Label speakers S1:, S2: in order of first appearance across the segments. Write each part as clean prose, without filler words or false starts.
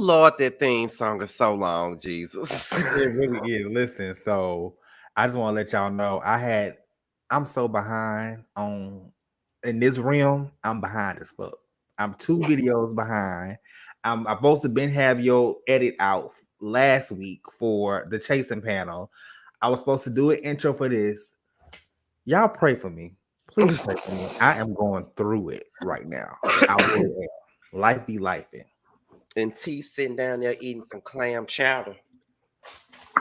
S1: Lord, that theme song is so long, Jesus.
S2: It really is. Listen, so I just want to let y'all know I'm so behind on in this realm. I'm behind as fuck. I'm 2 videos behind. I'm supposed to been have your edit out last week for the chasing panel. I was supposed to do an intro for this. Y'all pray for me. Please pray for me. I am going through it right now. I really am. Life be lifing.
S1: And T sitting down there eating some clam chowder.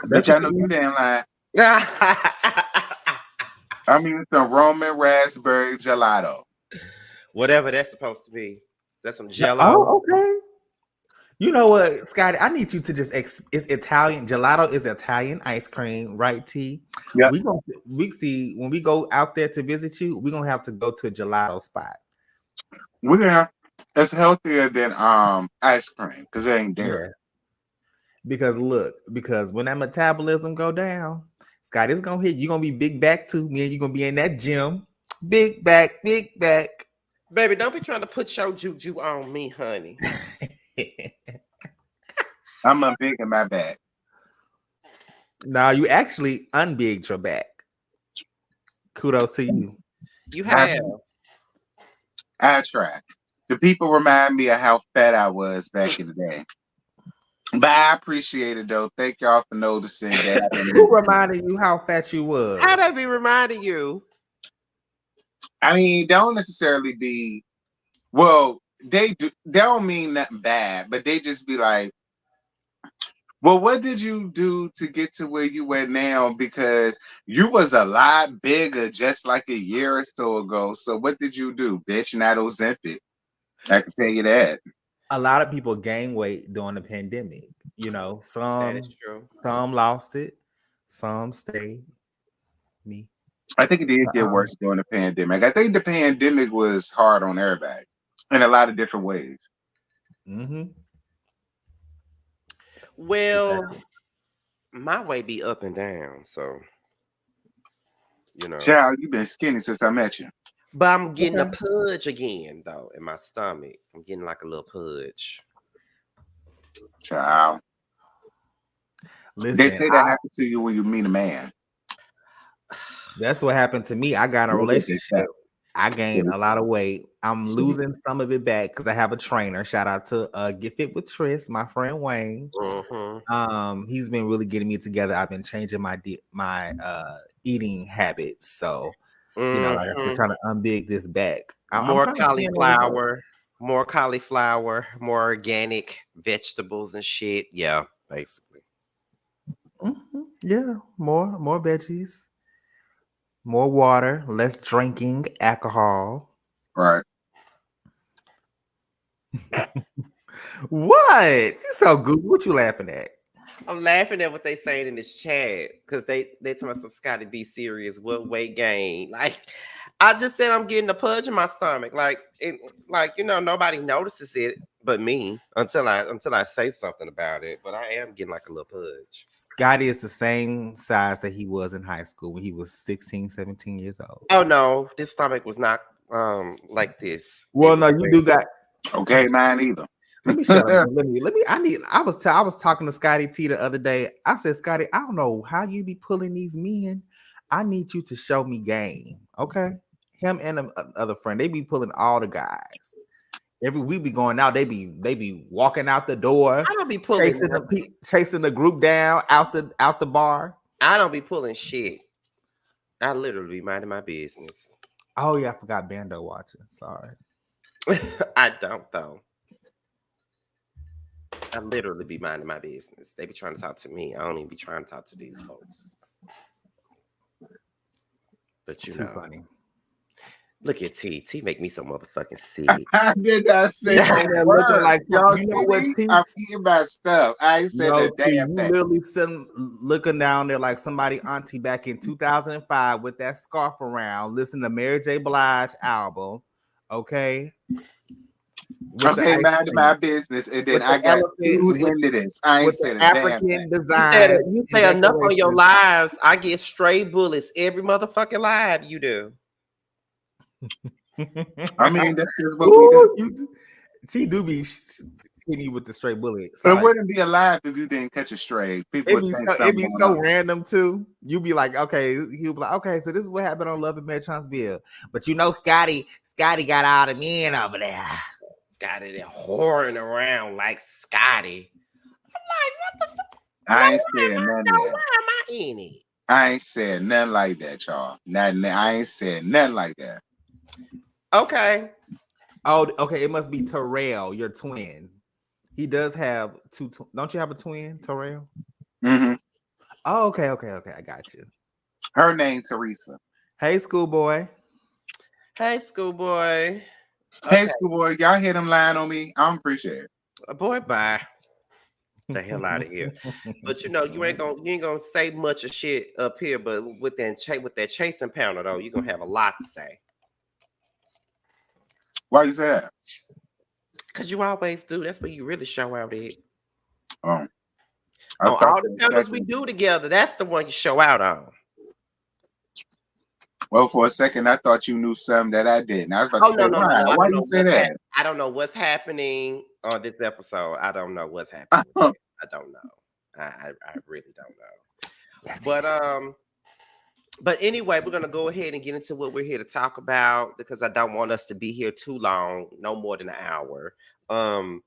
S3: Bitch, I know you damn lie. I mean, some Roman raspberry gelato.
S1: Whatever that's supposed to be. Is that some Jello?
S2: Oh, okay. You know what, Scotty? I need you to just it's Italian. Gelato is Italian ice cream, right? T.
S3: Yeah.
S2: We see when we go out there to visit you, we're gonna have to go to a gelato spot.
S3: It's healthier than ice cream because it ain't dairy.
S2: Yeah. Because when that metabolism go down, Scotty's gonna hit. You're gonna be big back too. Me and you're gonna be in that gym. Big back, big back.
S1: Baby, don't be trying to put your juju on me, honey.
S3: I'm unbig in my back.
S2: No, you actually unbigged your back. Kudos to you.
S1: You have.
S3: I try. The people remind me of how fat I was back in the day. But I appreciate it though. Thank y'all for noticing that.
S2: Who reminded you how fat you was?
S1: How they be reminding you?
S3: I mean, don't necessarily be. Well, they don't mean nothing bad, but they just be like, well, what did you do to get to where you were now? Because you was a lot bigger just like a year or so ago. So what did you do, bitch? Not Ozempic. I can tell you that.
S2: A lot of people gain weight during the pandemic. You know,
S1: That is true.
S2: some lost it, some stayed. Me.
S3: I think it did get worse during the pandemic. I think the pandemic was hard on everybody in a lot of different ways.
S2: Mm-hmm.
S1: Well, my weight be up and down, so you know.
S3: Child, you've been skinny since I met you.
S1: But I'm getting a pudge again, though, in my stomach. I'm getting like a little pudge.
S3: Child.
S2: Listen,
S3: they say that happened to you when you meet a man.
S2: That's what happened to me. I got in a relationship. I gained a lot of weight. I'm losing some of it back because I have a trainer. Shout out to Get Fit with Tris, my friend Wayne.
S1: Mm-hmm.
S2: He's been really getting me together. I've been changing my eating habits. So you know, like I'm trying to unbig this back.
S1: More cauliflower, more organic vegetables and shit. Yeah, basically.
S2: Mm-hmm. Yeah, more veggies, more water, less drinking alcohol.
S3: Right.
S2: What? You so good. What you laughing at?
S1: I'm laughing at what they saying in this chat because they tell me some Scotty be serious. What weight gain? Like I just said, I'm getting a pudge in my stomach. Like nobody notices it but me until I say something about it. But I am getting like a little pudge.
S2: Scotty is the same size that he was in high school when he was 16, 17 years old.
S1: Oh no, this stomach was not like this.
S2: Well, no, you do got
S3: okay, mine either.
S2: Let me shut up. Let me. I was talking to Scotty T the other day. I said, Scotty, I don't know how you be pulling these men. I need you to show me game. Okay. Him and the other friend, they be pulling all the guys. Every week be going out, they be walking out the door.
S1: I don't be pulling
S2: chasing the group down out the bar.
S1: I don't be pulling shit. I literally be minding my business.
S2: Oh yeah, I forgot Bando watching. Sorry.
S1: I don't though. I literally be minding my business. They be trying to talk to me. I don't even be trying to talk to these folks. But you
S2: Too
S1: know,
S2: funny.
S1: Look at T. T make me so motherfucking sick.
S3: I did not say that word.
S2: Like,
S3: y'all
S2: you know what, T?
S3: I'm eating my stuff. I ain't said that damn thing.
S2: You literally sitting looking down there like somebody auntie back in 2005 with that scarf around, listening to Mary J. Blige album. Okay.
S3: Okay, mind my business, and then I got food into this. I ain't said a
S2: African
S3: damn thing.
S2: design.
S1: You say enough on your lives. I get stray bullets every motherfucking live you do.
S3: I mean, that's just what we do.
S2: T do be hitting you with the straight bullet. So
S3: It
S2: like
S3: wouldn't be alive if you didn't catch it straight. People would think
S2: it'd
S3: something
S2: be
S3: going
S2: so
S3: on.
S2: random too. You be like, okay, he'll be like, okay, so this is what happened on Love and Marriage But you know, Scotty got all the men over there.
S1: Scotty, they're whoring around like Scotty. I'm like, what the fuck?
S3: I ain't saying none of
S1: Why
S3: that.
S1: am I in it?
S3: I ain't said nothing like that, y'all. Nothing. I ain't said nothing like that.
S1: Okay.
S2: Oh, okay. It must be Terrell, your twin. He does have two. Don't you have a twin, Terrell?
S3: Mm-hmm.
S2: Oh, okay. I got you.
S3: Her name Teresa.
S2: Hey, schoolboy.
S1: Hey, schoolboy.
S3: Hey,
S1: Okay.
S3: schoolboy, y'all hear them lying on me? I don't appreciate it.
S1: Boy, bye. The hell out of here. But you know, you ain't gonna say much of shit up here, but with that chasing pounder though, you're gonna have a lot to say.
S3: Why you say that?
S1: Cause you always do. That's where you really show out at.
S3: Oh, I
S1: On
S3: thought
S1: all
S3: for
S1: the
S3: a
S1: pounders we
S3: second.
S1: do together, that's the one you show out on.
S3: Well, for a second, I thought you knew something that I didn't. I was about
S1: Oh
S3: to say,
S1: no.
S3: why?
S1: I
S3: Why
S1: don't
S3: you
S1: know
S3: say that?
S1: I don't know what's happening on this episode. I don't know what's happening with it. I don't know. I really don't know.
S2: Yes,
S1: But anyway, we're gonna go ahead and get into what we're here to talk about because I don't want us to be here too long, no more than an hour. Um,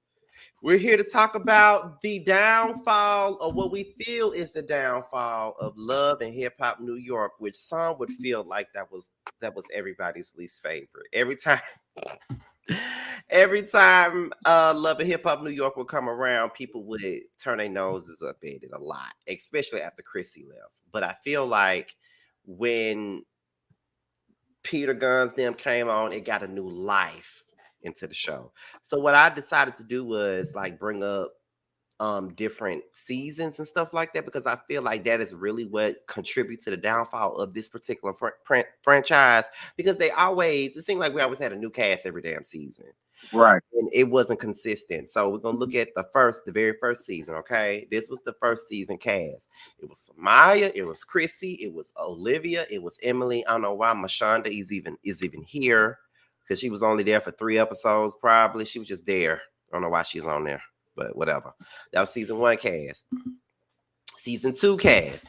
S1: we're here to talk about the downfall of what we feel is the downfall of Love and Hip Hop New York, which some would feel like that was everybody's least favorite. Every time Love and Hip Hop New York would come around, people would turn their noses up at it a lot, especially after Chrissy left. But I feel like when Peter Guns them came on, it got a new life into the show. So what I decided to do was like bring up different seasons and stuff like that because I feel like that is really what contributes to the downfall of this particular franchise because it seemed like we always had a new cast every damn season.
S3: Right.
S1: And it wasn't consistent. So we're gonna look at the very first season. Okay, this was the first season cast. It was Samaya, it was Chrissy, it was Olivia, it was Emily. I don't know why Mashonda is even here because she was only there for 3 episodes. Probably she was just there. I don't know why she's on there, but whatever. That was season 1 cast. Season 2 cast: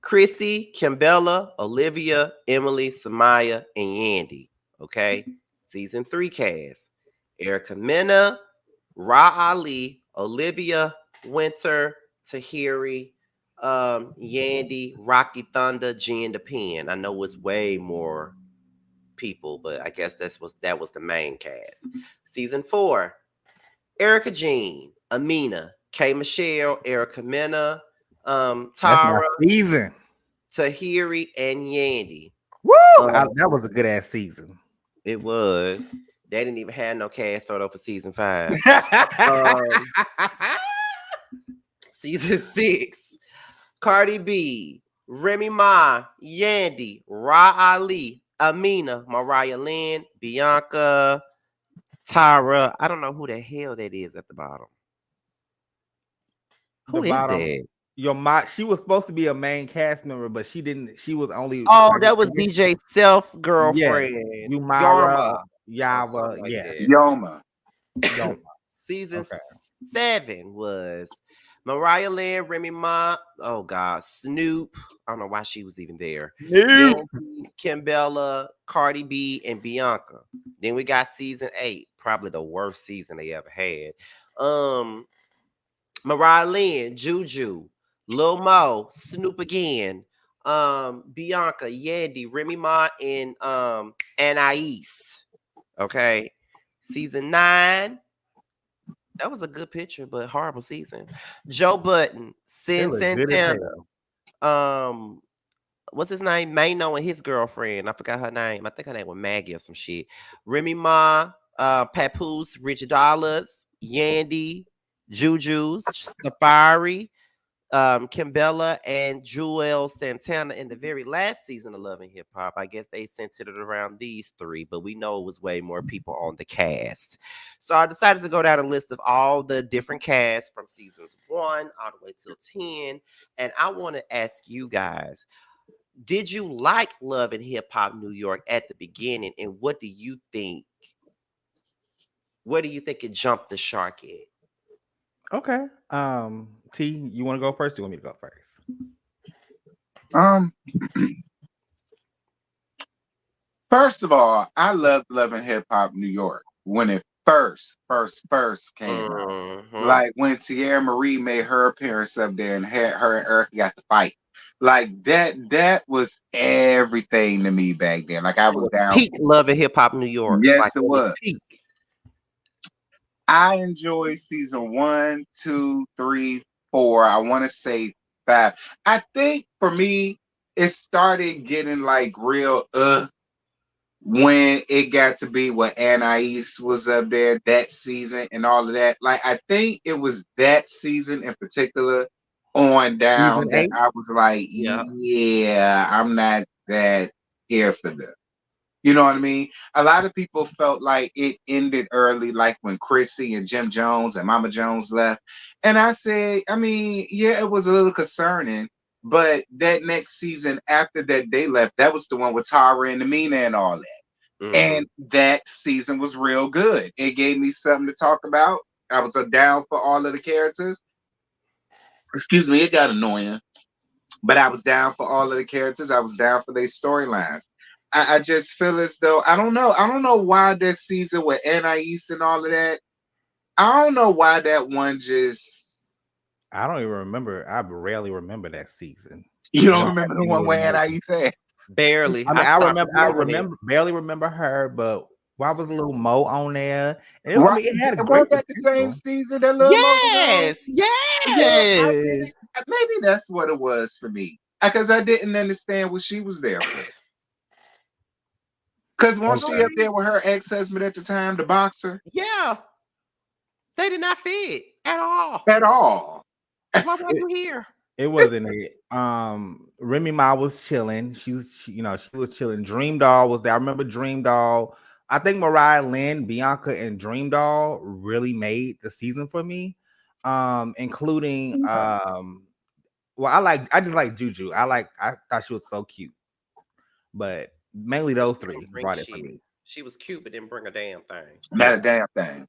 S1: Chrissy, Kimbella, Olivia, Emily, Samaya, and Yandy. Okay. Season 3 cast: Erica Mena, Ra Ali, Olivia, Winter, Tahiri, Yandy, Rocky Thunder, Jen the Pen. I know it's way more people, but I guess that was the main cast. Season 4: Erica Jean, Amina, K Michelle, Erica Mena,
S2: that's my
S1: Tara,
S2: season.
S1: Tahiri, and Yandy.
S2: Woo!
S1: Um,
S2: That was a good ass season.
S1: it was. They didn't even have no cast photo for season 5. Um, Season 6: Cardi B, Remy Ma, Yandy, Ra Ali, Amina, Mariah Lynn, Bianca, Tyra. I don't know who the hell that is at the bottom.
S2: The
S1: Who is
S2: bottom,
S1: that?
S2: your mom. She was supposed to be a main cast member, but she didn't. She was only.
S1: Oh, that was DJ Self
S2: Yes,
S1: girlfriend,
S2: Umara,
S1: Yarma, or
S2: Yawa.
S1: something like
S2: Yes,
S1: that.
S3: Yoma.
S2: Yoma.
S1: Season
S2: Okay.
S1: 7 was Mariah Lynn, Remy Ma, oh God, Snoop. I don't know why she was even there.
S2: Nope.
S1: Yandy, Kimbella, Cardi B, and Bianca. Then we got season 8, probably the worst season they ever had. Mariah Lynn, Juju, Lil Mo, Snoop again, Bianca, Yandy, Remy Ma, and Anais. Okay. Season 9. That was a good picture, but horrible season. Joe Button,
S2: They
S1: Sin
S2: look good as
S1: Santana,
S2: hell.
S1: um, what's his name? Mano and his girlfriend. I forgot her name. I think her name was Maggie or some shit. Remy Ma, Papoose, Rich Dollars, Yandy, Juju's, Safari, Kimbella, and Jewel Santana in the very last season of Love and Hip Hop. I guess they centered it around these 3, but we know it was way more people on the cast. So I decided to go down a list of all the different casts from seasons 1 all the way till 10. And I want to ask you guys, did you like Love and Hip Hop New York at the beginning? And what do you think? Where do you think it jumped the shark at?
S2: Okay. T, you want to go first? Or you want me to go first?
S3: Um, First of all, I loved Love and Hip Hop New York when it first came out.
S1: Mm-hmm.
S3: Like when Tierra Marie made her appearance up there and had her and Erica got to fight. Like that was everything to me back then. Like I
S1: It
S3: was
S1: was
S3: down
S1: peak
S3: for it.
S1: Love and Hip Hop New York. Like
S3: Yes, it
S1: it was
S3: was.
S1: peak.
S3: I enjoyed season 1, 2, 3, 4. I want to say 5. I think for me, it started getting like real when it got to be when Anais was up there that season and all of that. Like I think it was that season in particular on down
S2: Season
S3: that
S2: 8.
S3: I was like,
S1: Yeah.
S3: yeah, I'm not that here for this. You know what I mean? A lot of people felt like it ended early, like when Chrissy and Jim Jones and Mama Jones left. And I said, I mean, yeah, it was a little concerning, but that next season after that they left, that was the one with Tara and Amina and all that.
S1: Mm-hmm.
S3: And that season was real good. It gave me something to talk about. I was down for all of the characters. Excuse me, it got annoying, but I was down for all of the characters. I was down for their storylines. I just feel as though I don't know. I don't know why that season with Anais and all of that. I don't know why that one just.
S2: I don't even remember. I rarely remember that season,
S3: You
S2: and
S3: don't
S2: I
S3: remember the
S2: didn't
S3: one
S2: even
S3: where
S2: know.
S3: Anais said,
S1: Barely.
S2: I
S1: I
S2: mean, I
S1: stopped
S2: remember. I
S1: remembering it.
S2: remember barely remember her, but why was a little Mo on there? And it, I
S3: right?
S2: mean, it had a
S3: Was
S2: great
S3: that the same
S2: potential.
S3: season that Lil Mo was on?
S1: Yes.
S3: Yeah, I didn't.
S1: Yes.
S3: Maybe that's what it was for me because I didn't understand what she was there for. Because once she
S2: Okay.
S3: up there with her ex husband at the time, the boxer,
S1: Yeah. They did not fit at all.
S3: at all.
S1: Why were you here?
S2: It wasn't it. Remy Ma was chilling. She was chilling. Dream Doll was there. I remember Dream Doll. I think Mariah Lynn, Bianca, and Dream Doll really made the season for me. Including well, I just like Juju. I thought she was so cute. But mainly those
S1: Didn't
S2: three
S1: bring
S2: brought it for
S1: shit.
S2: me.
S1: She was cute, but didn't bring a damn thing.
S3: Not a
S2: Yeah.
S3: damn thing.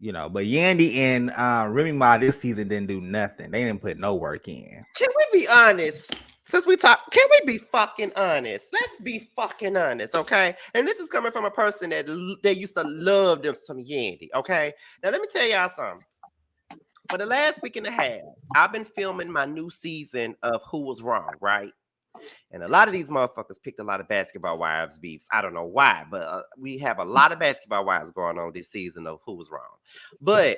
S2: But Yandy and Remy Ma this season didn't do nothing. They didn't put no work in.
S1: Can we be honest? Since we talk, can we be fucking honest? Let's be fucking honest, okay? And this is coming from a person that they used to love them some Yandy, okay? Now let me tell y'all something. For the last week and a half, I've been filming my new season of Who Was Wrong, right? And a lot of these motherfuckers picked a lot of basketball wives beefs. I don't know why, but we have a lot of basketball wives going on this season of Who Was Wrong. But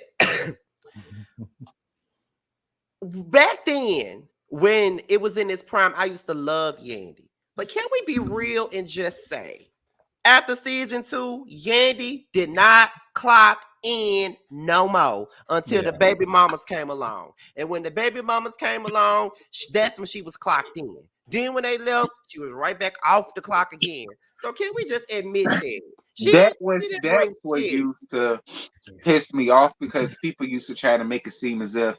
S1: back then, when it was in its prime, I used to love Yandy. But can we be real and just say, after season 2, Yandy did not clock in no more until
S2: Yeah.
S1: the baby mamas came along. And when the baby mamas came along, that's when she was clocked in. Then when they left, she was right back off the clock again. So can we just admit that? She didn't
S3: That's
S1: bring
S3: what
S1: shit.
S3: used to piss me off because people used to try to make it seem as if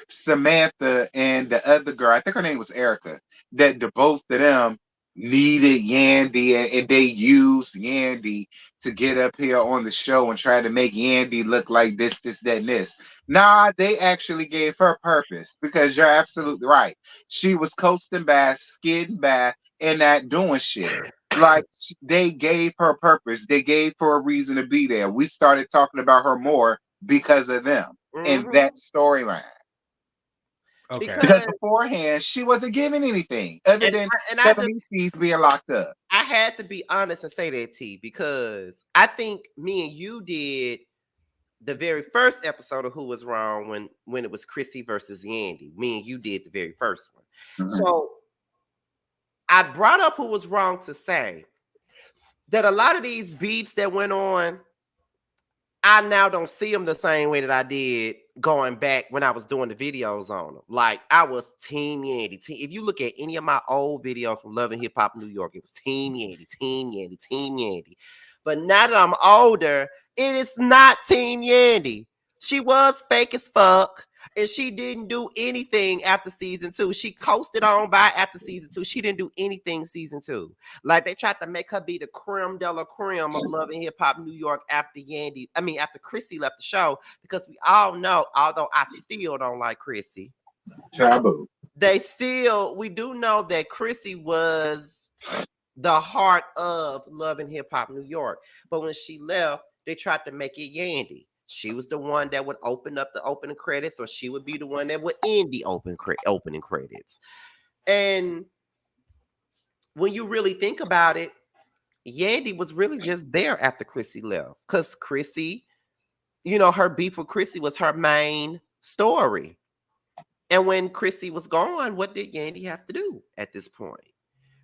S3: Samantha and the other girl, I think her name was Erica, that the both of them needed Yandy and they used Yandy to get up here on the show and try to make Yandy look like this, that, and this. Nah, they actually gave her purpose because you're absolutely right. She was coasting by, skidding by, and not doing shit. Like they gave her purpose. They gave her a reason to be there. We started talking about her more because of them and
S1: Mm-hmm.
S3: that storyline.
S2: Okay.
S3: Because
S1: Because
S3: beforehand, she wasn't giving anything other
S1: and
S3: than
S1: I
S3: telling
S1: just
S3: me she's being locked up.
S1: I had to be honest and say that, T, because I think me and you did the very first episode of Who Was Wrong when it was Chrissy versus Yandy. Me and you did the very first one.
S3: Mhm.
S1: So I brought up Who Was Wrong to say that a lot of these beefs that went on, I now don't see them the same way that I did going back when I was doing the videos on them. Like I was Team Yandy. If you look at any of my old videos from Love and Hip Hop New York, it was Team Yandy, Team Yandy, Team Yandy. But now that I'm older, it is not Team Yandy. She was fake as fuck. And she didn't do anything after season 2. She coasted on by after season 2. She didn't do anything season 2. Like they tried to make her be the creme de la creme of Love and Hip Hop New York after after Chrissy left the show, because we all know, although I still don't like Chrissy,
S3: Taboo.
S1: we do know that Chrissy was the heart of Love and Hip Hop New York. But when she left, they tried to make it Yandy. She was the one that would open up the opening credits, or she would be the one that would end the opening credits. And when you really think about it, Yandy was really just there after Chrissy left, because Chrissy, her beef with Chrissy was her main story. And when Chrissy was gone, what did Yandy have to do at this point?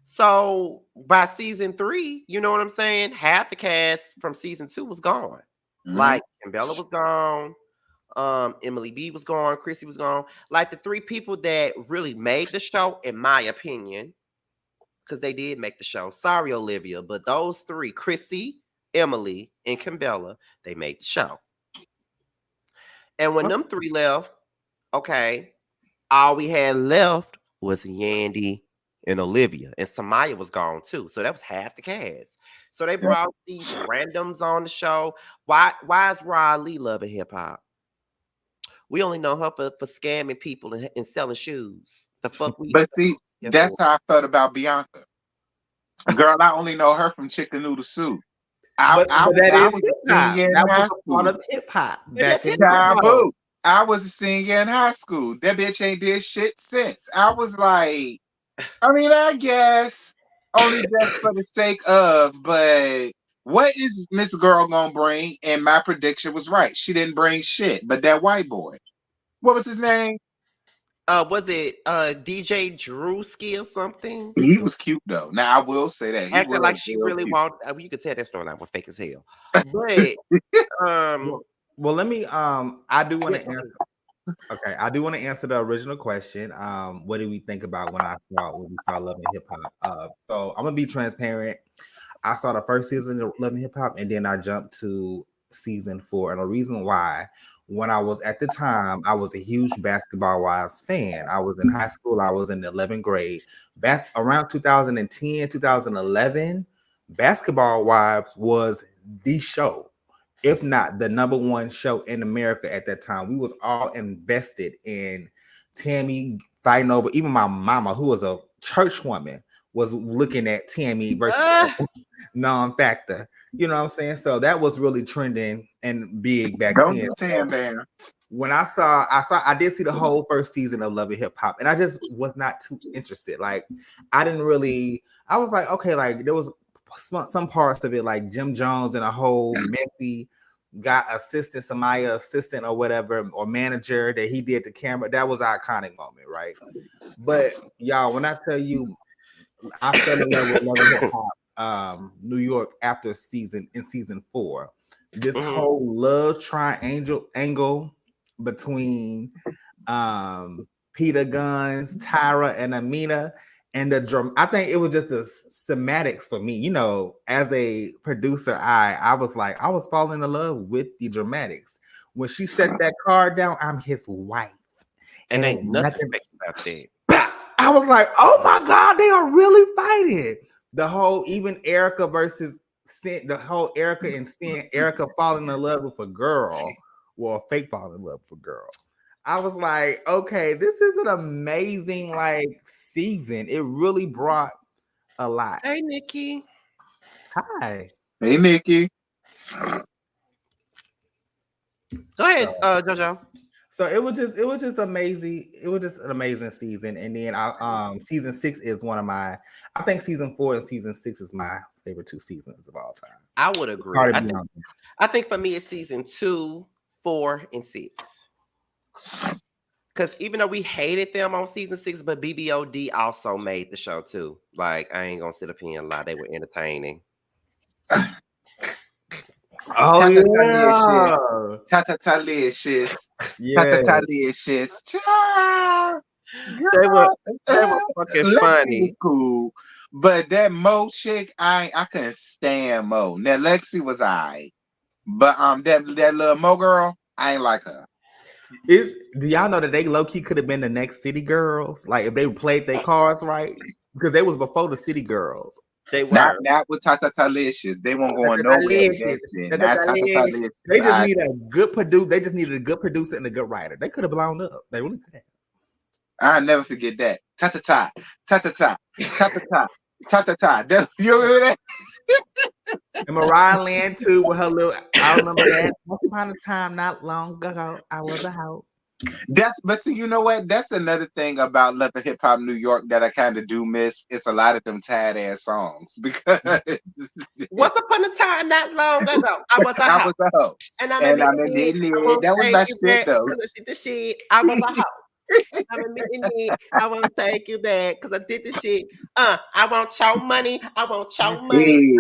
S1: So by season 3, you know what I'm saying? Half the cast from season 2 was gone.
S3: Mhm.
S1: Like Bella was gone, Emily B was gone, Chrissy was gone. Like the 3 people that really made the show, in my opinion, because they did make the show. Sorry, Olivia, but those 3, Chrissy, Emily, and Kimbella, they made the show. And when them 3 left, okay, all we had left was Yandy and Olivia, and Samaya was gone too. So that was half the cast. So they brought these randoms on the show. Why is Ra Lee loving hip hop? We only know her for scamming people and selling shoes. The fuck we.
S3: But see, that's how I felt about Bianca. Girl, I only know her from Chicken Noodle Soup.
S2: But that is
S3: was
S2: hip
S3: a
S2: hop.
S3: senior in
S2: That
S3: high
S2: was a part
S3: school.
S2: of hip hop.
S1: That's hip
S3: Taboo. I was a senior in high school. That bitch ain't did shit since. I was like, I guess only just for the sake of, but what is Miss Girl gonna bring? And my prediction was right. She didn't bring shit, but that white boy. What was his name?
S1: Was it DJ Drewski or something?
S3: He was cute though. Now I will say that he
S1: Acting
S3: was
S1: like she
S3: real
S1: really
S3: cute.
S1: want. You could tell that story line was fake as hell. But
S2: Well, let me. I do want to answer. Okay, I do want to answer the original question. What did we think about when we saw Love and Hip Hop? So I'm gonna be transparent. I saw the first season of Love and Hip Hop, and then I jumped to season 4. And the reason why, when I was at the time, I was a huge Basketball Wives fan. I was in high school. I was in the 11th grade. Back around 2010, 2011, Basketball Wives was the show, if not the number 1 show in America at that time. We was all invested in Tammy fighting over. Even my mama, who was a church woman, was looking at Tammy versus Non-Factor. You know what I'm saying? So that was really trending and big back
S3: Don't
S2: then.
S3: do Tam Bam.
S2: When I did see the whole first season of Love and Hip Hop, and I just was not too interested. Like, I was like, okay, like there was some parts of it, like Jim Jones and a whole messy got Samaya assistant or whatever, or manager that he did the camera. That was an iconic moment, right? But y'all, when I tell you, I fell in love with Love and Hip Hop New York after season 4. This whole love triangle angle between Peter Guns, Tyra, and Amina, and the drum. I think it was just the semantics for me. As a producer, I was like, I was falling in love with the dramatics. When she set that card down, I'm his wife,
S1: and ain't nothing about that.
S2: I was like, oh my God, they are really fighting. The whole, even Erica versus Sin, the whole Erica and Sin, Erica falling in love with a girl, well, fake falling in love with a girl. I was like, okay, this is an amazing season. It really brought a lot.
S1: Hey, Nikki.
S2: Hi.
S3: Hey, Nikki.
S1: Go ahead, JoJo.
S2: So it was just amazing. It was just an amazing season. And then season 6 is one of my. I think season 4 and season 6 is my favorite 2 seasons of all time.
S1: I would agree. I think for me it's season 2, 4, and 6. Because even though we hated them on season 6, but BBOD also made the show too. Like, I ain't gonna sit up here and lie; they were entertaining.
S2: Oh yeah,
S3: Tatalicious.
S1: They were fucking funny.
S3: Was cool, but that Mo chick, I couldn't stand Mo. Now Lexi was but that little Mo girl, I ain't like her.
S2: Do y'all know that they low key could have been the next City Girls? Like if they played their cards right, because they was before the City Girls.
S1: They
S3: Not
S1: were.
S3: not with Tata Talicious. They won't
S2: Da-
S3: going
S2: da- da-
S3: nowhere with that
S2: Delicious.
S3: shit.
S2: Da- da-
S3: Not Tata
S2: delicious.
S3: Talicious.
S2: They just need a good producer. They just needed a good producer and a good writer. They could have blown up. They really could have.
S3: I'll never forget that. Ta ta ta, ta ta ta, ta ta ta, ta ta ta. You remember that?
S2: And Mariah Land too with her little. I remember that. Once upon a time, not long ago, I was a hoe.
S3: But see, you know what? That's another thing about Love and Hip Hop New York that I kind of do miss. It's a lot of them tired ass songs because
S1: Once upon a time, not long ago, I was a
S3: I
S1: hoe.
S3: was a hoe.
S1: And I'm
S3: And I
S1: admitting
S3: mean,
S1: it. I won't
S3: that was
S1: take
S3: my
S1: you
S3: shit
S1: back
S3: though.
S1: because I did the shit. I was a hoe. I'm admitting it. I won't take you back because I did the shit. I want your money. I want your money.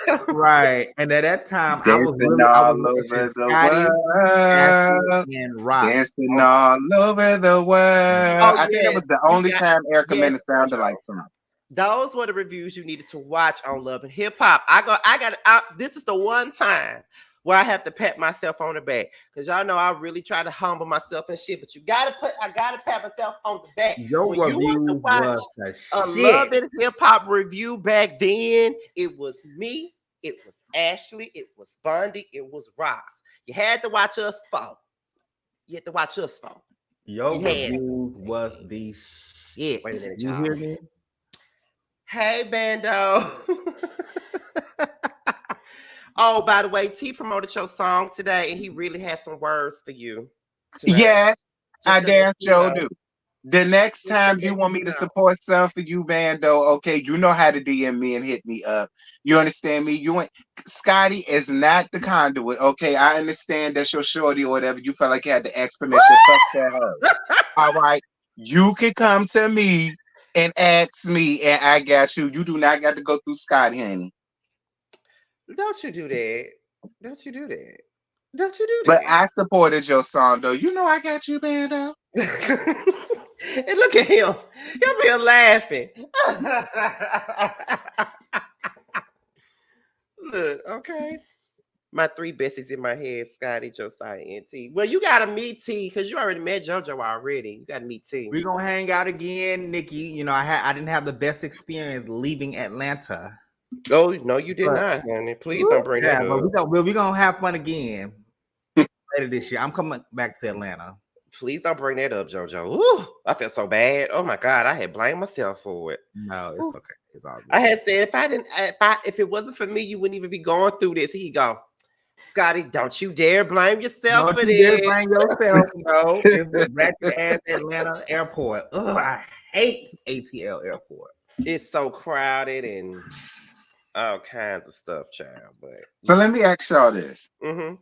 S3: Hey,
S2: Right. And at that time, I was
S3: dancing
S2: was
S3: all
S2: watching
S3: over the
S2: Scotty,
S3: world.
S2: Cassie, and Rocks.
S3: Dancing all over the world.
S1: Oh
S3: I think that
S1: yes,
S3: was the
S1: you
S3: only
S1: got
S3: time Erica
S1: yes,
S3: Mena sounded
S1: Jojo.
S3: like something.
S1: Those were the reviews you needed to watch on Love and Hip Hop. This is the one time where I have to pat myself on the back because y'all know I really try to humble myself and shit. But I gotta pat myself on the back.
S2: Your
S1: When you went to
S2: reviews
S1: watch
S2: was the
S1: a
S2: shit.
S1: Love and Hip Hop review back then, it was me, it was Ashley, it was Bundy, it was Rocks. You had to watch us four. You had to watch us four.
S2: Your
S1: You had.
S2: reviews was the shit.
S1: Wait a minute,
S2: You
S1: y'all.
S2: hear me?
S1: Hey, Bando. Oh, by the way, T promoted your song today, and he really has some words for you tonight.
S3: Yes, I
S1: Just to let
S3: damn
S1: you
S3: sure
S1: know.
S3: do. The next
S1: Just to
S3: time you
S1: let
S3: want
S1: you
S3: me to
S1: know.
S3: support something for you, Bando, okay, you know how to DM me and hit me up. You understand me? You ain't Scotty is not the conduit. Okay, I understand that's your shorty or whatever. You felt like you had to ask permission. Fuck that hoe. All right. You can come to me and ask me, and I got you. You do not got to go through Scotty, honey.
S1: Don't you do that. Don't you do that. Don't you do
S3: But
S1: that.
S3: I supported your song though. You know I got you, Bando.
S1: And look at him. He'll be laughing. Look, okay. My three besties in my head, Scotty, Josiah, and T. Well, you gotta meet T because you already met JoJo already. You gotta meet T.
S2: We're gonna hang out again, Nikki. You know, I didn't have the best experience leaving Atlanta.
S1: Oh no, you did
S2: But-
S1: not, honey. Please don't bring
S2: Yeah,
S1: that
S2: but
S1: up.
S2: we're gonna have fun again later this year. I'm coming back to Atlanta.
S1: Please don't bring that up, JoJo. Ooh, I feel so bad. Oh my God, I had blamed myself for it.
S2: No, it's okay. It's all good.
S1: I had said if it wasn't for me, you wouldn't even be going through this. He go, Scotty, don't you dare blame yourself for
S2: Don't you dare
S1: this.
S2: blame yourself. No, it's the ratchet ass Atlanta airport. Ugh, I hate ATL airport.
S1: It's so crowded and all kinds of stuff, child. But
S3: So let me ask y'all this.
S1: mm-hmm.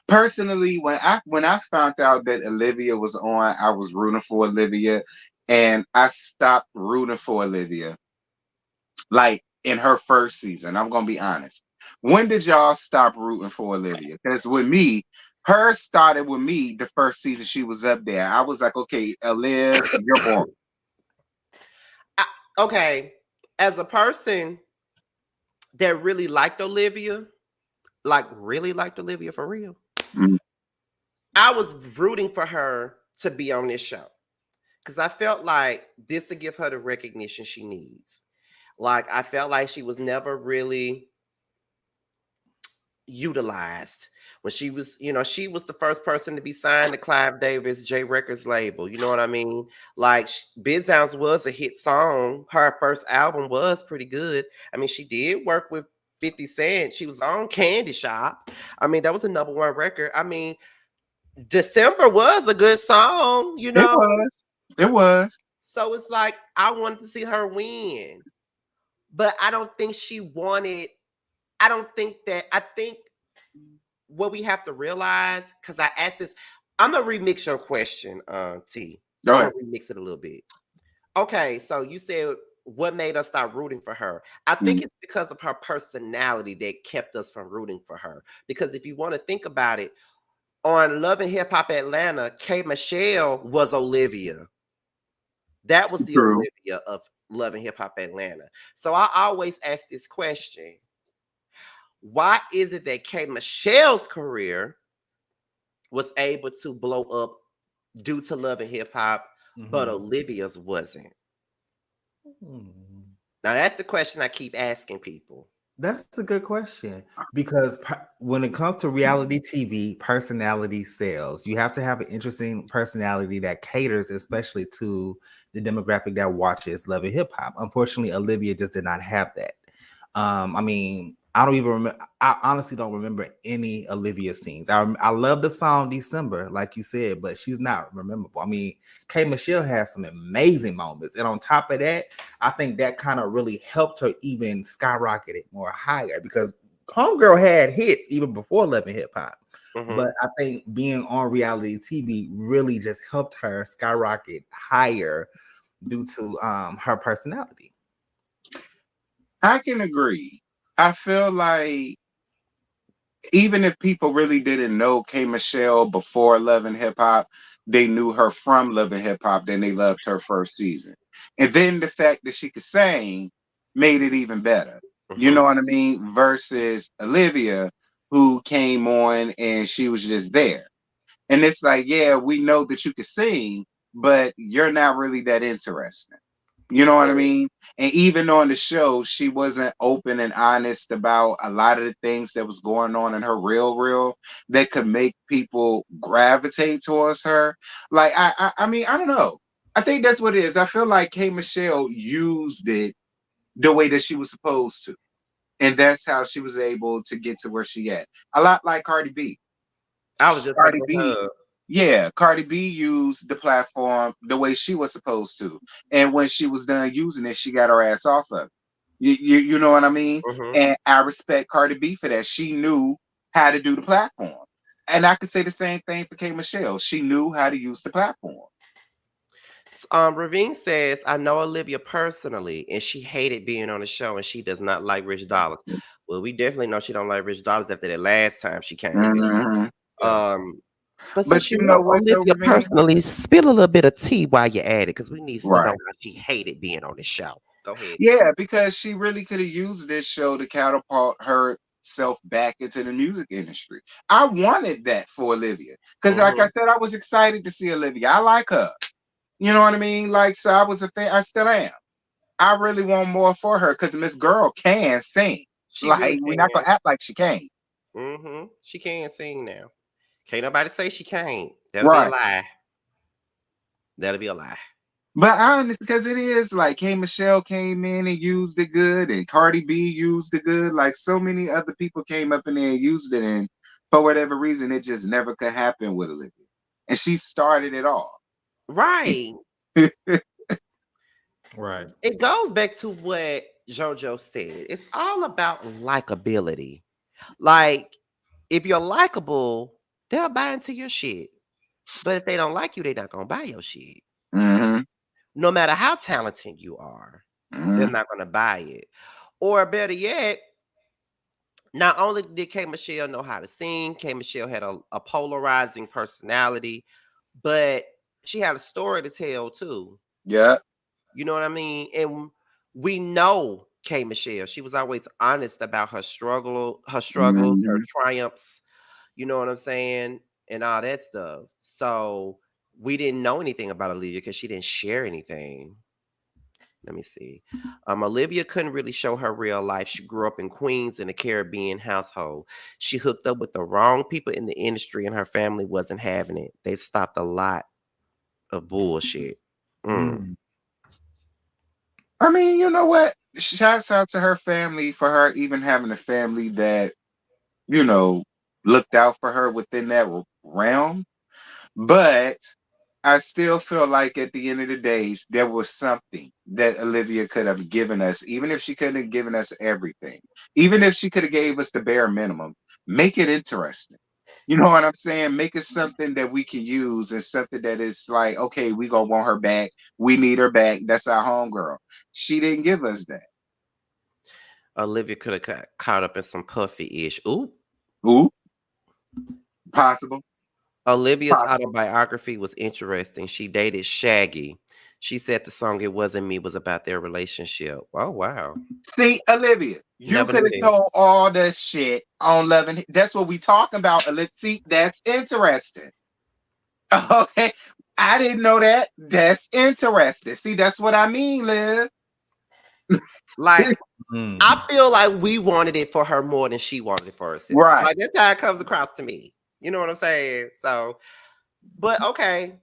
S3: Personally, when I found out that Olivia was on, I was rooting for Olivia, and I stopped rooting for Olivia. Like in her first season, I'm gonna be honest. When did y'all stop rooting for Olivia? Because with me, her started with me the first season she was up there. I was like, okay, Olivia, you're born.
S1: Okay, as a person that really liked Olivia, like really liked Olivia for real,
S3: Mhm.
S1: I was rooting for her to be on this show because I felt like this would give her the recognition she needs. Like I felt like she was never really utilized when she was, she was the first person to be signed to Clive Davis J Records label. You know what I mean? Like Biz Sounds was a hit song. Her first album was pretty good. I mean, she did work with 50 Cent. She was on Candy Shop. I mean, that was a number one record. I mean, December was a good song,
S3: It was. It was.
S1: So it's like I wanted to see her win. But I don't think she wanted, I think what we have to realize, because I asked this, I'm gonna remix your question, T.
S3: Go
S1: I'm
S3: ahead.
S1: gonna remix it a little bit. Okay, so you said what made us start rooting for her? I think it's because of her personality that kept us from rooting for her. Because if you want to think about it, on Love and Hip Hop Atlanta, K Michelle was Olivia. That was the
S3: True.
S1: Olivia of Love and Hip Hop Atlanta. So I always ask this question. Why is it that K Michelle's career was able to blow up due to Love and Hip Hop, but
S2: Mhm.
S1: Olivia's wasn't.
S2: Hmm.
S1: Now that's the question I keep asking people.
S2: That's a good question because when it comes to reality TV, personality sells. You have to have an interesting personality that caters, especially to the demographic that watches Love and Hip Hop. Unfortunately, Olivia just did not have that. I mean, I don't even remember. I honestly don't remember any Olivia scenes. I love the song December, like you said, but she's not memorable. I mean, K Michelle has some amazing moments, and on top of that, I think that kind of really helped her even skyrocket it more higher because Homegirl had hits even before Love and Hip Hop.
S1: Hmm.
S2: But I think being on reality TV really just helped her skyrocket higher due to her personality.
S3: I can agree. I feel like even if people really didn't know K Michelle before Love and Hip Hop, they knew her from Love and Hip Hop, then they loved her first season. And then the fact that she could sing made it even better. You
S1: Hmm.
S3: know what I mean? Versus Olivia, who came on and she was just there. And it's like, yeah, we know that you can sing, but you're not really that interesting. You know what I mean? And even on the show, she wasn't open and honest about a lot of the things that was going on in her real that could make people gravitate towards her. Like I mean, I don't know. I think that's what it is. I feel like K Michelle used it the way that she was supposed to. And that's how she was able to get to where she at. A lot like Cardi B.
S1: I was just about to
S3: Cardi
S1: bring
S3: B,
S1: her up.
S3: yeah, Cardi B used the platform the way she was supposed to, and when she was done using it, she got her ass off of it. You know what I mean?
S1: Hmm.
S3: And I respect Cardi B for that. She knew how to do the platform, and I could say the same thing for K Michelle. She knew how to use the platform.
S1: Ravine says, I know Olivia personally, and she hated being on the show, and she does not like Rich Dollars. Well, we definitely know she don't like Rich Dollars after that last time she came in.
S3: Mhm.
S2: Yeah.
S1: But
S3: But
S1: since
S3: you
S1: you
S3: know
S1: know
S3: what though,
S1: Olivia
S3: Ravine?
S1: personally, spill a little bit of tea while you're at it, because we need to know
S3: Right.
S1: why she hated being on the show. Go ahead.
S3: Yeah, because she really could have used this show to catapult herself back into the music industry. I wanted that for Olivia because, like I
S1: Hmm.
S3: said, I was excited to see Olivia. I like her. You know what I mean? Like, so I was a fan. I still am. I really want more for her because Miss Girl can sing.
S1: She really
S3: Like, we're not
S1: can.
S3: gonna act like she can't.
S1: She can sing now. Can't nobody say she can't. That'll be a
S3: Right.
S1: lie. That'll be a lie.
S3: But honest, because it is like K Michelle came in and used it good, and Cardi B used it good. Like so many other people came up in there and used it, and for whatever reason, it just never could happen with Olivia. And she started it all.
S1: Right.
S2: Right.
S1: It goes back to what JoJo said. It's all about likability. Like, if you're likable, they'll buy into your shit. But if they don't like you, they're not gonna buy your shit.
S3: Hmm.
S1: No matter how talented you are, they're
S3: Hmm.
S1: not gonna buy it. Or better yet, not only did K Michelle know how to sing, K Michelle had a polarizing personality, but she had a story to tell too.
S3: Yeah.
S1: You know what I mean? And we know K Michelle. She was always honest about her struggles, her
S3: Hmm.
S1: triumphs, you know what I'm saying? And all that stuff. So we didn't know anything about Olivia because she didn't share anything. Let me see. Olivia couldn't really show her real life. She grew up in Queens in a Caribbean household. She hooked up with the wrong people in the industry, and her family wasn't having it. They stopped a lot of bullshit. Mm.
S2: Mm.
S3: I mean, you know what? Shouts out to her family for her even having a family that, you know, looked out for her within that realm. But I still feel like at the end of the day, there was something that Olivia could have given us, even if she couldn't have given us everything, even if she could have gave us the bare minimum. Make it interesting. You know what I'm saying? Make it something that we can use and something that is like, okay, we gonna want her back. We need her back. That's our homegirl. She didn't give us that.
S1: Olivia could have got caught up in some puffy ish. Ooh.
S3: Ooh, possible,
S1: Olivia's
S3: possible.
S1: autobiography was interesting. She dated Shaggy. She said the song "It Wasn't Me" was about their relationship. Oh wow.
S3: See, Olivia, you
S1: Never
S3: could
S1: knew
S3: have
S1: that.
S3: told all the shit on Love and that's what we talking about. Olivia. See, that's interesting. Okay. I didn't know that. That's interesting. See, that's what I mean, Liv.
S1: Like,
S2: Mm.
S1: I feel like we wanted it for her more than she wanted it for herself.
S3: Right.
S1: Like, that's how it comes across to me. You know what I'm saying? So, but okay.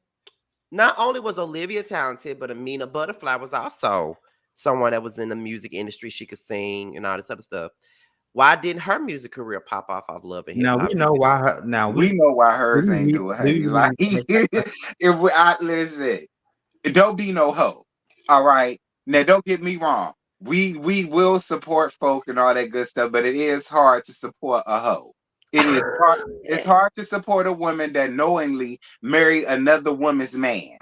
S1: Not only was Olivia talented, but Amina Butterfly was also someone that was in the music industry. She could sing and all this other stuff. Why didn't her music career pop off Love and Hip
S2: Now
S1: Hop?
S2: we know why her. Now
S3: We know why hers ain't do it,
S2: do
S3: honey.
S2: you
S3: Like
S2: need to
S3: if we I listen, don't be no hoe. All right. Now don't get me wrong. We will support folk and all that good stuff, but it is hard to support a hoe. It is hard. It's hard to support a woman that knowingly married another woman's man.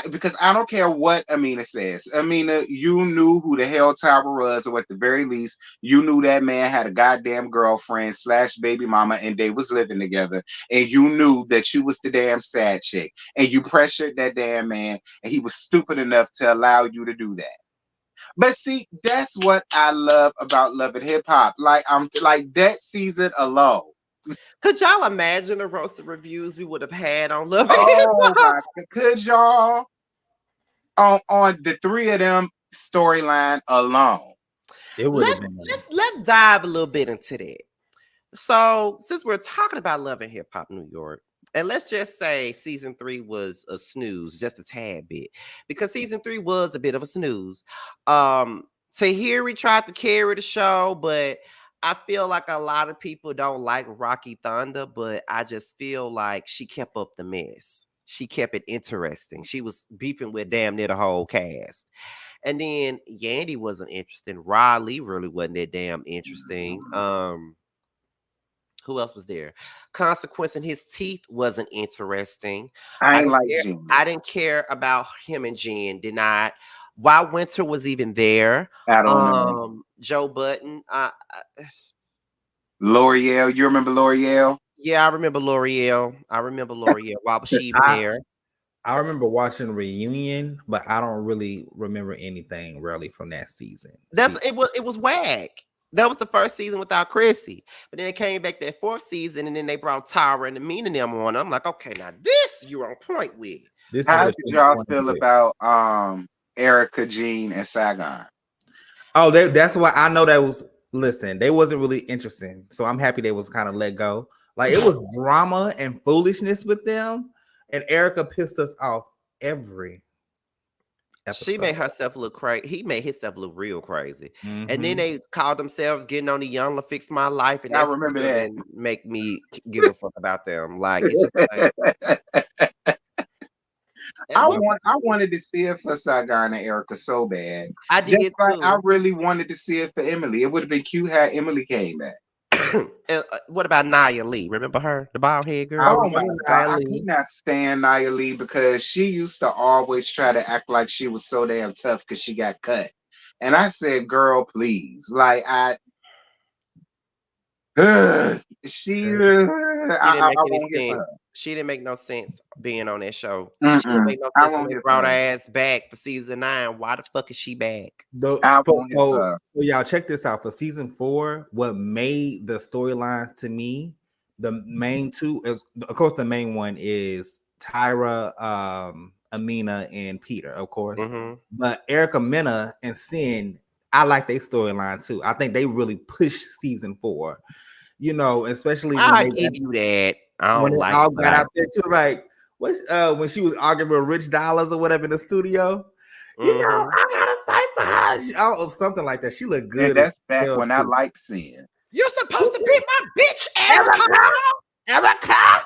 S3: Because I don't care what Amina says. Amina, you knew who the hell Tyra was, or at the very least, you knew that man had a goddamn girlfriend slash baby mama, and they was living together, and you knew that you was the damn sad chick, and you pressured that damn man, and he was stupid enough to allow you to do that. But see, that's what I love about Love and Hip Hop. Like I'm like that season alone.
S1: Could y'all imagine the roasted reviews we would have had on Love and Hip
S3: Oh
S1: Hop?
S3: my! Could y'all on the three of them storyline alone?
S2: It would have
S1: Let's
S2: been.
S1: let's dive a little bit into that. So, since we're talking about Love and Hip Hop New York, and let's just say season 3 was a snooze, just a tad bit, because season 3 was a bit of a snooze. Tahiri tried to carry the show, but I feel like a lot of people don't like Rocky Thunder, but I just feel like she kept up the mess. She kept it interesting. She was beefing with damn near the whole cast. And then Yandy wasn't interesting. Riley really wasn't that damn interesting. Who else was there? Consequence in his teeth wasn't interesting.
S3: I
S1: I
S3: ain't
S1: didn't
S3: like
S1: care.
S3: Gina
S1: I didn't care about him and Jen. Did not. Why Winter was even there?
S3: at all. No.
S1: Joe Button.
S3: L'Oreal, you remember L'Oreal?
S1: Yeah, I remember L'Oreal. I remember L'Oreal. Why was she even
S2: I
S1: there?
S2: I remember watching Reunion, but I don't really remember anything really from that season.
S1: That's it was whack. That was the first season without Chrissy. But then it came back that fourth season, and then they brought Tyra and Amina and them on. I'm like, okay, now this you're on point with.
S2: This is
S3: How
S2: what
S3: did
S2: she
S3: y'all
S2: wanted
S3: feel
S2: to.
S3: about Erica, Jean, and Saigon?
S2: Oh, that's why I know that was. Listen, they wasn't really interesting, so I'm happy they was kind of let go. Like it was drama and foolishness with them, and Erica pissed us off every
S1: She
S2: episode.
S1: made herself look crazy. He made himself look real crazy. And then
S2: Mhm.
S1: they called themselves getting on the Young to Fix My Life, and
S3: I
S1: that
S3: remember
S1: still
S3: that.
S1: didn't make me give a fuck about them. Like it's just like and what
S3: I wanted to see it for Saigon and Erica so bad.
S1: I did
S3: Just like I
S1: too.
S3: really wanted to see it for Emily. It would have been cute had Emily came back.
S1: And, what about Nia Lee? Remember her, the bald head
S2: I
S1: girl?
S3: Oh my
S2: remember
S3: God, I
S2: Riley.
S3: could not stand Nia Lee because she used to always try to act like she was so damn tough because she got cut. And I said, girl, please. She,
S1: She didn't make
S3: I
S1: any
S3: won't get for
S1: sense.
S3: her.
S1: She didn't make no sense being on that show. She didn't
S3: Mm-mm,
S1: make no
S3: I
S1: sense when
S3: won't
S1: they
S3: get for
S1: brought her
S3: her.
S1: ass back for season 9. Why the fuck is she back?
S3: I won't get for her.
S2: So y'all check this out for season 4. What made the storylines to me, the main two is of course the main one is Tyra, Amina, and Peter, of course.
S1: Mm-hmm.
S2: But Erica Mena and Sin, I like their storyline too. I think they really pushed season 4. You know, especially
S1: I give you that. I
S2: when
S1: don't
S2: they
S1: like
S2: all
S1: it, but
S2: got out there, she was like, what when she was arguing with Rich Dollars or whatever in the studio. You know,
S1: mm-hmm.
S2: I gotta fight for her. Oh, something like that. She looked
S3: And
S2: good as
S3: that's back
S2: hell
S3: when I
S2: too.
S3: liked seeing.
S1: You're supposed to be my bitch, Erica.
S2: Erica, Erica.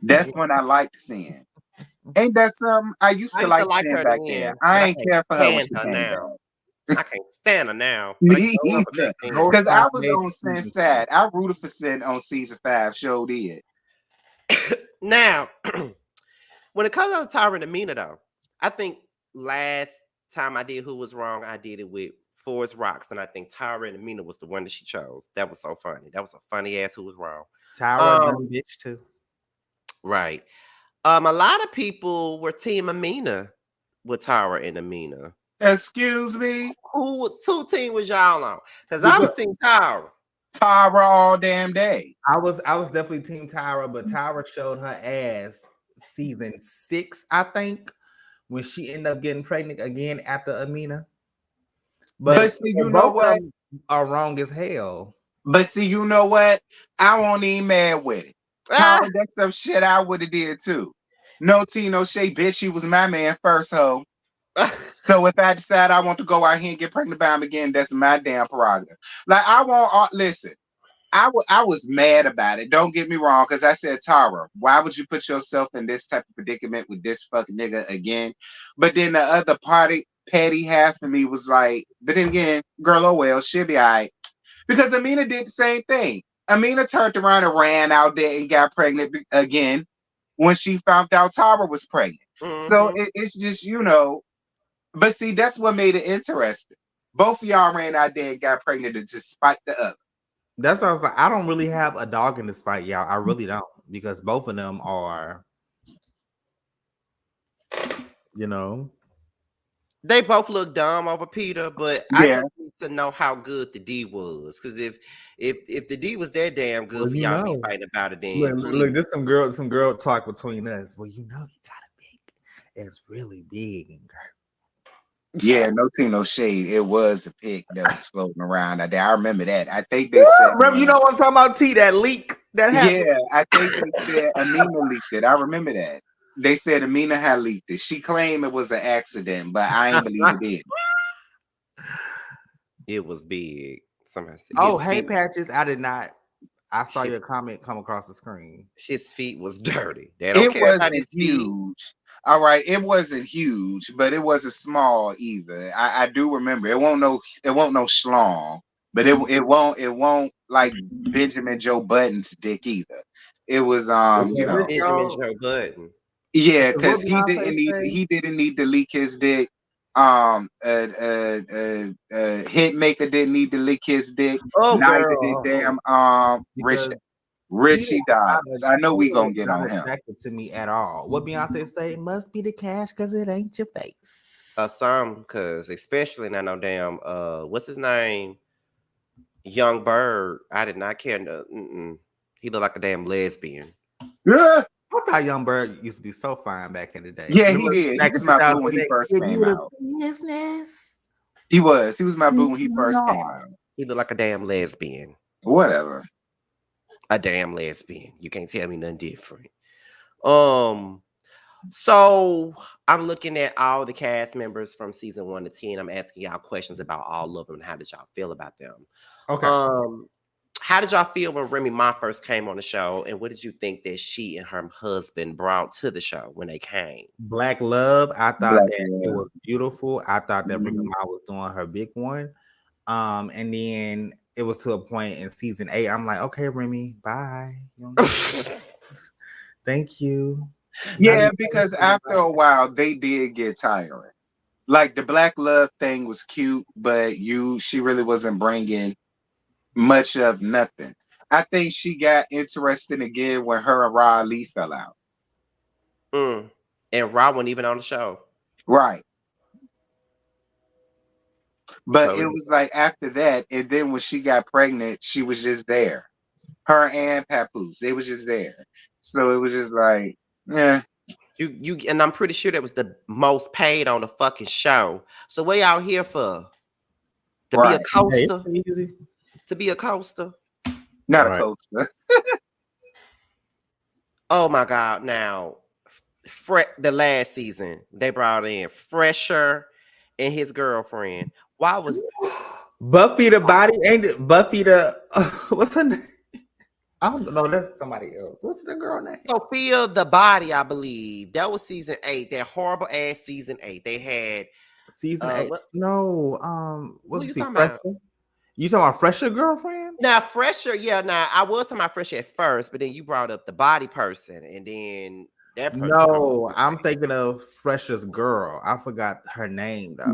S3: That's when I liked seeing. Ain't that something? I used
S1: I
S3: to
S1: used to
S3: like
S1: like
S3: seeing
S1: her
S3: back then.
S1: then, but
S3: I
S1: I
S3: ain't
S1: can't
S3: care for her when
S1: stand
S3: she
S1: her
S3: came
S1: now.
S3: back.
S1: I can't stand her now, but I used
S3: Me
S1: to love her
S3: either.
S1: back then.
S2: Ghost
S3: Because
S2: Town
S3: I was
S2: made
S3: on Sin
S2: season 2.
S3: Sad. I rooted for Sin on season 5. Show did.
S1: Now, when it comes down to Tyra and Amina, though, I think last time I did Who Was Wrong, I did it with Forest Rocks, and I think Tyra and Amina was the one that she chose. That was so funny. That was a funny ass Who Was Wrong.
S2: Tyra
S1: Um,
S2: dumb bitch too.
S1: right. A lot of people were Team Amina with Tyra and Amina.
S3: Excuse me?
S1: Who team was y'all on? Because I was Team Tyra.
S3: Tara all damn day.
S2: I was definitely Team Tyra, but Tyra showed her ass season 6, I think, when she ended up getting pregnant again after Amina.
S3: But
S2: But
S3: see, you know
S2: both of
S3: what?
S2: them are wrong as hell.
S3: But see, you know what? I won't even mad with it. Tyra,
S1: Ah!
S3: that's some shit I would have did too. No tea, no shade, bitch. She was my man first, hoe. So if I decide I want to go out here and get pregnant by him again, that's my damn prerogative. Like I won't listen. I was mad about it. Don't get me wrong, because I said, Tara, why would you put yourself in this type of predicament with this fucking nigga again? But then the other party, petty half of me was like, but then again, girl, oh well, she'll be all right. Because Amina did the same thing. Amina turned around and ran out there and got pregnant again when she found out Tara was pregnant. So
S1: Mm-hmm.
S3: it's just, but see, that's what made it interesting. Both of y'all ran out there and got pregnant to spite the other.
S2: That's why I was like, I don't really have a dog in this fight, y'all. I really don't, because both of them are, you know.
S1: They both look dumb over Peter, but I
S3: Yeah.
S1: just need to know how good the D was. Because if the D was that damn good
S2: Well,
S1: for
S2: you
S1: y'all to be
S2: know,
S1: fighting about it, then
S2: look,
S1: please.
S2: this some girl talk between us. Well, you know, you got a big, it's really big and girl.
S3: Yeah, no tea, no shade. It was a pic that was floating around out there. I remember that. I think they said,
S2: Remember, you know what I'm talking about? T, that leak that happened.
S3: yeah, I think they said Amina leaked it. I remember that. They said Amina had leaked it. She claimed it was an accident, but I ain't believe it did.
S1: It was big. Somebody said
S2: Oh, hey, Patches. I did not. I saw
S1: his
S2: your comment come across the screen.
S1: his feet was dirty. They don't
S3: It
S1: care about his
S3: wasn't
S1: feet.
S3: huge. All right, it wasn't huge, but it wasn't small either. I do remember. It won't no schlong, but it won't like Benjamin Joe Button's dick either. It was
S2: Okay, this
S1: Benjamin
S2: y'all.
S1: Joe Button.
S3: yeah,
S2: What
S3: because he
S2: Beyonce
S3: didn't need
S2: say?
S3: he didn't need to leak his dick. Hitmaker didn't need to leak his dick.
S1: Oh
S3: Neither did
S1: girl.
S3: damn
S2: Because
S3: Richie Dollars. I know we
S2: Peter
S3: gonna
S2: is
S3: get
S2: not
S3: on him.
S2: attracted to me at all. What Beyonce say? It must be the cash because it ain't your face.
S1: Some cause especially not no damn what's his name? Young Bird. I did not care. He looked like a damn lesbian.
S3: Yeah.
S2: I thought Young Bird used to be so fine back in the day.
S3: Yeah, he
S2: Remember
S3: did. He
S2: back
S3: was
S2: in
S3: my boo when he
S2: 2008,
S3: first
S2: give
S3: came
S2: you the
S3: out.
S2: business.
S3: He was. He was my boo
S2: Leave
S3: when he
S2: me
S3: first came
S2: alone.
S3: out.
S1: He looked like a damn lesbian.
S3: Whatever.
S1: A damn lesbian. You can't tell me nothing different. Um, so I'm looking at all the cast members from season 1 to 10. I'm asking y'all questions about all of them and how did y'all feel about them?
S2: Okay.
S1: Um, how did y'all feel when Remy Ma first came on the show? And what did you think that she and her husband brought to the show when they came?
S2: Black Love. I thought
S3: Black
S2: that it
S3: love.
S2: was beautiful. I thought that Remy
S3: Mhm.
S2: Ma was doing her big one. And then it was to a point in season 8. I'm like, okay, Remy, bye. You don't need to- Thank you. Not
S3: Yeah,
S2: even
S3: because after a while they did get tiring. Like the black love thing was cute, but she really wasn't bringing much of nothing. I think she got interested again when her and Ra Ali fell out.
S1: Mm. And Rob wasn't even on the show.
S3: Right. But
S1: So
S3: it was like after that, and then when she got pregnant, she was just there. Her and Papoose, they was just there. So it was just like, yeah,
S1: you and I'm pretty sure that was the most paid on the fucking show. So what y'all here for? To be a
S3: right.
S2: hey,
S1: coaster?
S2: it's easy.
S1: To be a coaster?
S3: Not a
S2: Right.
S3: coaster.
S1: Oh my god! Now, the last season they brought in Fresher and his girlfriend. Why was
S2: Buffy the body ain't it? Buffy the what's her name? I don't know. That's somebody else. What's the girl name?
S1: Sophia the body? I believe that was season 8. That horrible ass season 8. They had
S2: Season 8.
S1: what?
S2: No,
S1: Who
S2: what's
S1: you
S2: he?
S1: talking about?
S2: Fresher? You talking about Fresher girlfriend?
S1: Now Fresher, yeah. Now I was talking about Fresher at first, but then you brought up the body person, and then that person come
S2: No,
S1: on.
S2: I'm thinking of Fresher's girl. I forgot her name though.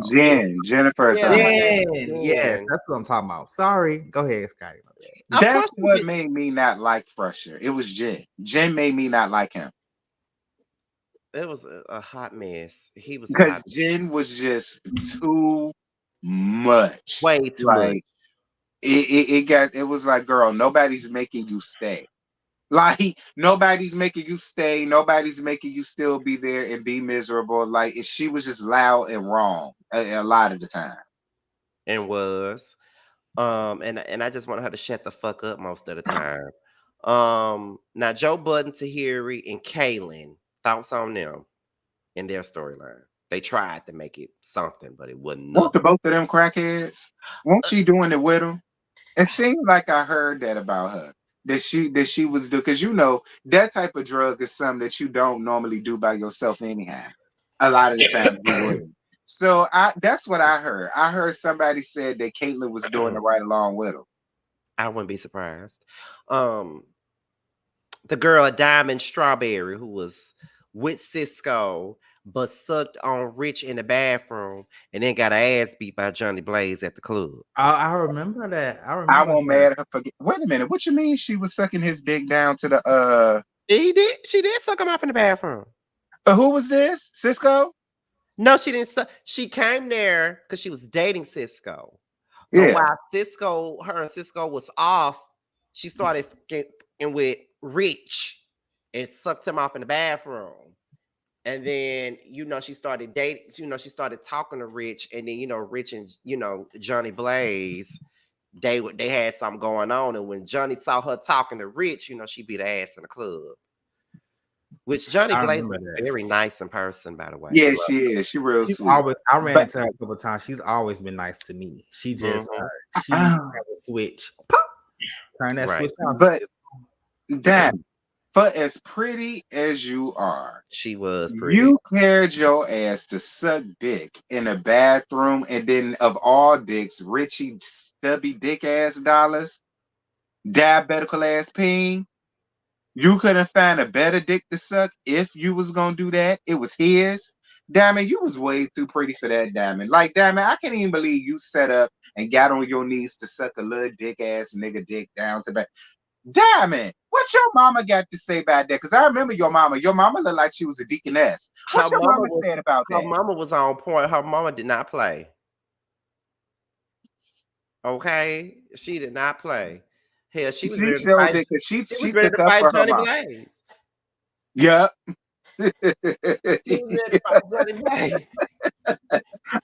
S3: Jennifer or
S1: Yeah,
S3: something
S1: her
S3: like
S1: name
S3: that.
S1: was
S2: Jen, yes,
S1: Jen.
S2: that's what I'm talking about. Sorry, go ahead, Scotty. My
S1: Of
S3: That's
S1: course,
S3: what made me not like Fresher. It was Jen. Jen made me not like him.
S1: It was a hot mess. He was a
S3: because
S1: hot
S3: Jen was just too much.
S1: way too much.
S3: Like it was like, girl, nobody's making you stay. Like nobody's making you stay. Nobody's making you still be there and be miserable. Like she was just loud and wrong a lot of the time.
S1: And was. And I just wanted her to shut the fuck up most of the time. Now Joe Budden, Tahiri, and Kaylin, thoughts on them in their storyline. They tried to make it something, but it wasn't
S3: What
S1: nothing.
S3: the both of them crackheads? Won't she doing it with them? It seemed like I heard that about her. That she was do because that type of drug is something that you don't normally do by yourself anyhow. A lot of the times you wouldn't. So that's what I heard. I heard somebody said that Caitlyn was doing it right along with him.
S1: I wouldn't be surprised. Um, the girl Diamond Strawberry, who was with Cisco, but sucked on Rich in the bathroom and then got her ass beat by Johnny Blaze at the club.
S2: I remember that. I
S3: I
S2: remember
S3: won't
S2: that.
S3: mad at her for. Wait a minute. What you mean she was sucking his dick down to the
S1: He did. She did suck him off in the bathroom.
S3: who was this? Cisco?
S1: No, she didn't. She came there because she was dating Cisco. But
S3: Yeah.
S1: while her and Cisco was off, she started fucking with Rich and sucked him off in the bathroom. And then, she started dating, she started talking to Rich. And then, Rich and, Johnny Blaze, they had something going on. And when Johnny saw her talking to Rich, she beat her ass in the club. Which Johnny
S2: I
S1: Blaze
S2: remember
S1: is
S2: that.
S1: very nice in person, by the way. I
S3: Yeah,
S1: love
S3: she is. She real
S2: She's
S3: sweet.
S2: always. I ran
S3: But
S2: into her a couple of times. She's always been nice to me. She just
S1: Mhm.
S2: she has a switch. Pop, turn that
S1: Right.
S2: switch off.
S3: but that for as pretty as you are,
S1: She was pretty.
S3: you cleared your ass to suck dick in a bathroom, and then of all dicks, Richie stubby dick ass dollars, diabetical ass peen. You couldn't find a better dick to suck if you was gonna do that. It was his. Diamond, you was way too pretty for that, Diamond. Like, Diamond, I can't even believe you set up and got on your knees to suck a little dick ass nigga dick down to back. Diamond, what your mama got to say about that? Because I remember your mama. Your mama looked like she was a deaconess.
S1: Her
S3: What your
S1: mama
S3: mama
S1: was
S3: said about
S1: her
S3: that?
S1: mama was on point. Her mama did not play. Okay, she did not play. Hell, she was
S3: She
S1: ready to
S3: showed
S1: fight.
S3: it because
S1: She
S3: she
S1: was ready
S3: took
S1: to
S3: up
S1: fight
S3: for her
S1: Johnny
S3: mom.
S1: Blaze.
S3: Yep.
S1: She was ready to fight Johnny Blaze.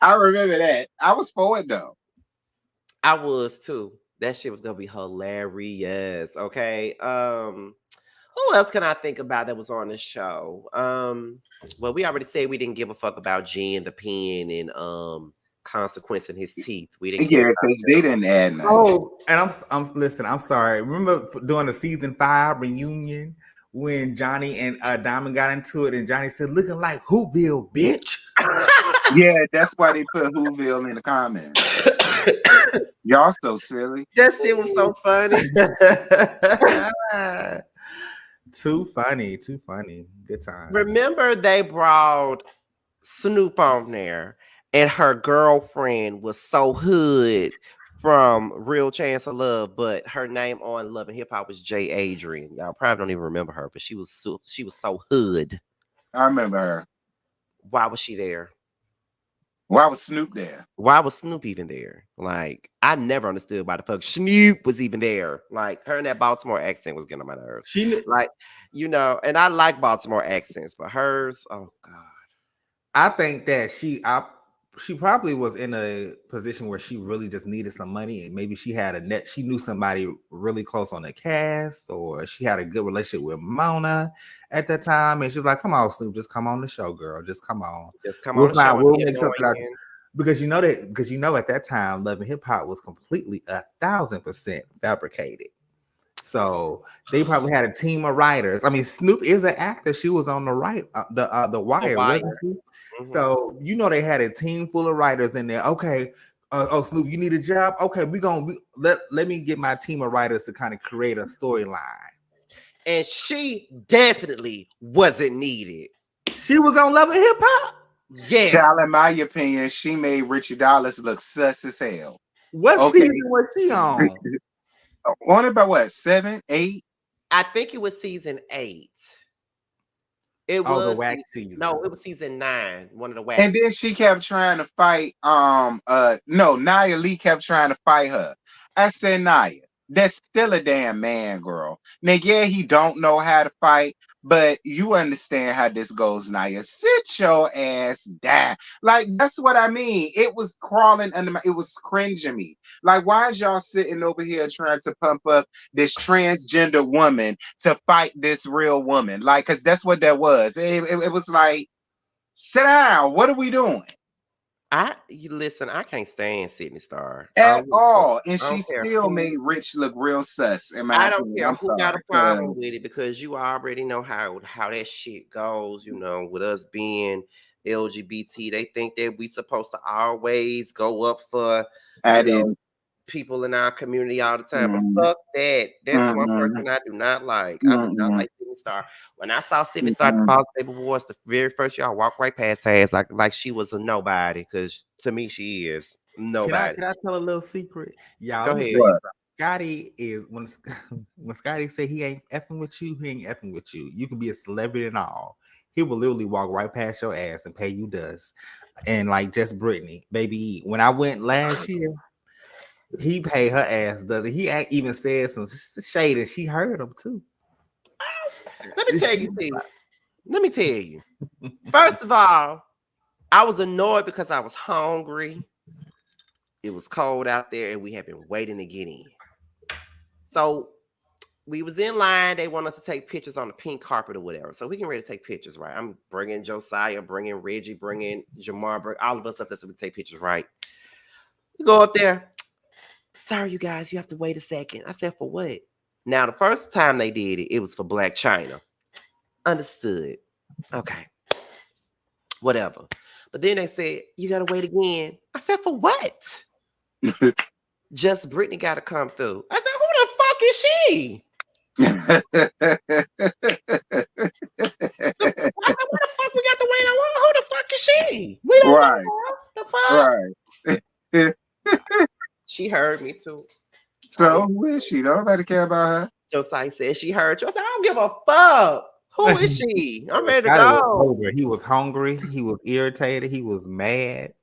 S3: I remember that. I was for it though.
S1: I was too. That shit was gonna be hilarious. Okay. Who else can I think about that was on the show? Well, we already said we didn't give a fuck about Jen, the pen, and consequence in his teeth. We didn't care
S3: Yeah,
S1: about
S3: because they didn't add nothing.
S2: Oh, and I'm listen. I'm sorry. Remember doing the season 5 reunion when Johnny and Diamond got into it, and Johnny said, "Looking like Whoville, bitch."
S3: Yeah, that's why they put Whoville in the comments. Y'all so silly.
S1: That shit was so funny.
S2: Too funny, too funny. Good times.
S1: Remember, they brought Snoop on there, and her girlfriend was so hood from Real Chance of Love, but her name on Love and Hip Hop was Jay Adrian. Y'all probably don't even remember her, but she was so hood.
S3: I remember her.
S1: Why was she there?
S3: Why was Snoop there?
S1: Why was Snoop even there? Like, I never understood why the fuck Snoop was even there. Like, her and that Baltimore accent was getting on my nerves. Like, and I like Baltimore accents, but hers, oh God.
S2: I think that she probably was in a position where she really just needed some money, and maybe she had she knew somebody really close on the cast, or she had a good relationship with Mona at that time, and she's like, "Come on, Snoop, just come on the show, girl, just come on.
S1: Just come on the show.
S2: We'll make something out." Because at that time, Love and Hip Hop was completely 1,000% fabricated. So they probably had a team of writers. I mean, Snoop is an actor. She was on the the Wire, wasn't she? Mm-hmm. So they had a team full of writers in there. Okay, Snoop, you need a job. Okay, let me get my team of writers to kind of create a storyline.
S1: And she definitely wasn't needed.
S2: She was on Love and Hip Hop.
S1: Yeah.
S3: Child, in my opinion, she made Richie Dollars look sus as hell.
S2: What season was she on?
S3: On about what, 7, 8?
S1: I think it was season 8. It
S2: Oh, the
S1: was
S2: wax season.
S1: no, it was season 9. One of the
S3: And
S1: wax.
S3: then she kept trying to fight. No, Nia Lee kept trying to fight her. I said, Nia, that's still a damn man, girl. Now, yeah, he don't know how to fight, but you understand how this goes, Nia. Sit your ass down. Like, that's what I mean. It was crawling under my, it was cringing me. Like, why is y'all sitting over here trying to pump up this transgender woman to fight this real woman? Like, because that's what that was. It was like, sit down. What are we doing?
S1: You listen, I can't stand Sidney Starr.
S3: At all. And
S1: I
S3: she
S1: don't care
S3: still
S1: who.
S3: made Rich look real sus, in my
S1: I don't
S3: opinion.
S1: care
S3: I'm
S1: who got a
S3: sorry.
S1: problem with it because you already know how that shit goes. With us being LGBT, they think that we supposed to always go up for
S3: I
S1: you know
S3: didn't.
S1: people in our community all the time. But
S3: Mm,
S1: fuck that. That's one
S3: mm,
S1: person I do not like. I do not
S3: mm,
S1: like Sidney Starr. When I saw Sidney Starr at the
S3: mm.
S1: Falls Paper Wars, the very first year I walked right past her ass like she was a nobody. Because to me, she is nobody.
S2: Can I tell a little secret? Y'all,
S1: Go
S2: let me
S1: ahead.
S2: tell you
S3: What?
S2: something. Scotty is when Scotty say he ain't effing with you, he ain't effing with you. You can be a celebrity and all. He will literally walk right past your ass and pay you dust. And like just Brittany, baby, when I went last year, he paid her ass dust. And even said some shade, and she heard him too.
S1: Let me tell you, T. Let me tell you. First of all, I was annoyed because I was hungry. It was cold out there, and we had been waiting to get in. So we was in line. They want us to take pictures on the pink carpet or whatever. So we can ready to take pictures, right? I'm bringing Josiah, bringing Reggie, bringing Jamar, all of us up there so we can take pictures, right? We go up there. Sorry, you guys, you have to wait a second. I said, for what? Now, the first time they did it, it was for Black China. Understood. Okay. Whatever. But then they said, you got to wait again. I said, for what? Just Brittany got to come through. I said, who the fuck is she? I said, what the fuck we got to wait on? Who the fuck is she? We don't know
S3: Right,
S1: her. The fuck?
S3: right.
S1: She heard me too.
S3: So who is she? Don't nobody care about her.
S1: Josiah said she heard you. I said, I don't give a fuck. Who is she? I'm ready to
S2: Scotty was
S1: go.
S2: over. He was hungry. He was irritated. He was mad.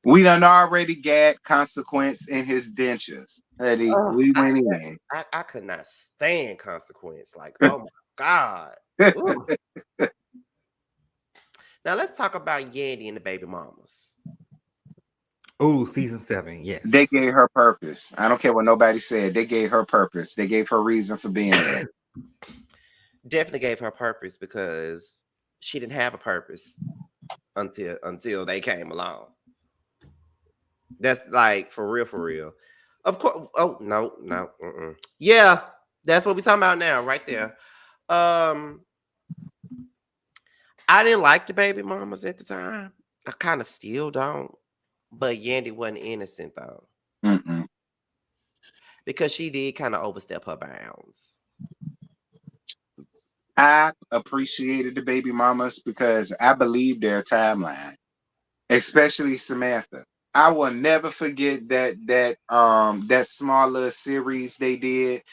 S3: We done already got consequence in his dentures. Eddie,
S1: Ugh,
S3: we went in.
S1: I could not stand consequence. Like, oh my God. Ooh. Now let's talk about Yandy and the baby mamas.
S2: Oh, season 7. Yes.
S3: They gave her purpose. I don't care what nobody said. They gave her purpose. They gave her reason for being there.
S1: Definitely gave her purpose because she didn't have a purpose until they came along. That's like for real, for real. Of course. Oh no. Yeah, that's what we're talking about now, right there. I didn't like the baby mamas at the time. I kind of still don't. But Yandy wasn't innocent though,
S3: Mm-mm.
S1: because she did kind of overstep her bounds.
S3: I appreciated the baby mamas because I believe their timeline, especially Samantha. I will never forget that small little series they did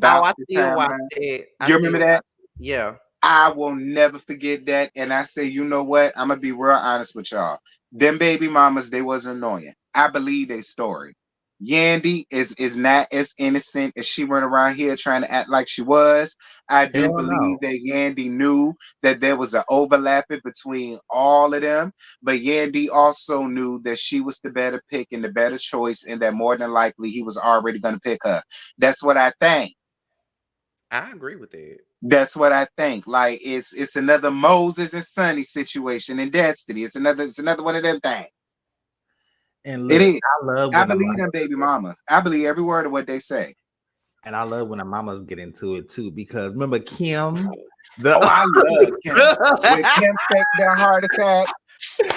S1: Oh,
S3: about
S1: I
S3: the
S1: still watch
S3: timeline.
S1: it. I
S3: You
S1: still
S3: remember that?
S1: watch it. Yeah.
S3: I will never forget that. And I say, you know what? I'm gonna be real honest with y'all. Them baby mamas, they was annoying. I believe their story. Yandy is not as innocent as she went around here trying to act like she was. I do
S2: Hell
S3: believe
S2: no.
S3: that Yandy knew that there was an overlapping between all of them, but Yandy also knew that she was the better pick and the better choice, and that more than likely he was already going to pick her. That's what I think.
S1: I agree with that.
S3: That's what I think. Like it's another Moses and Sonny situation in Destiny. It's another one of them things.
S2: And
S3: It
S2: look,
S3: is.
S2: I love
S3: I
S2: when the
S3: believe them
S2: mamas
S3: baby mamas. I believe every word of what they say.
S2: and I love when the mamas get into it too. Because remember Kim,
S3: Oh, I love Kim. When
S2: the
S3: Kim faked that heart attack,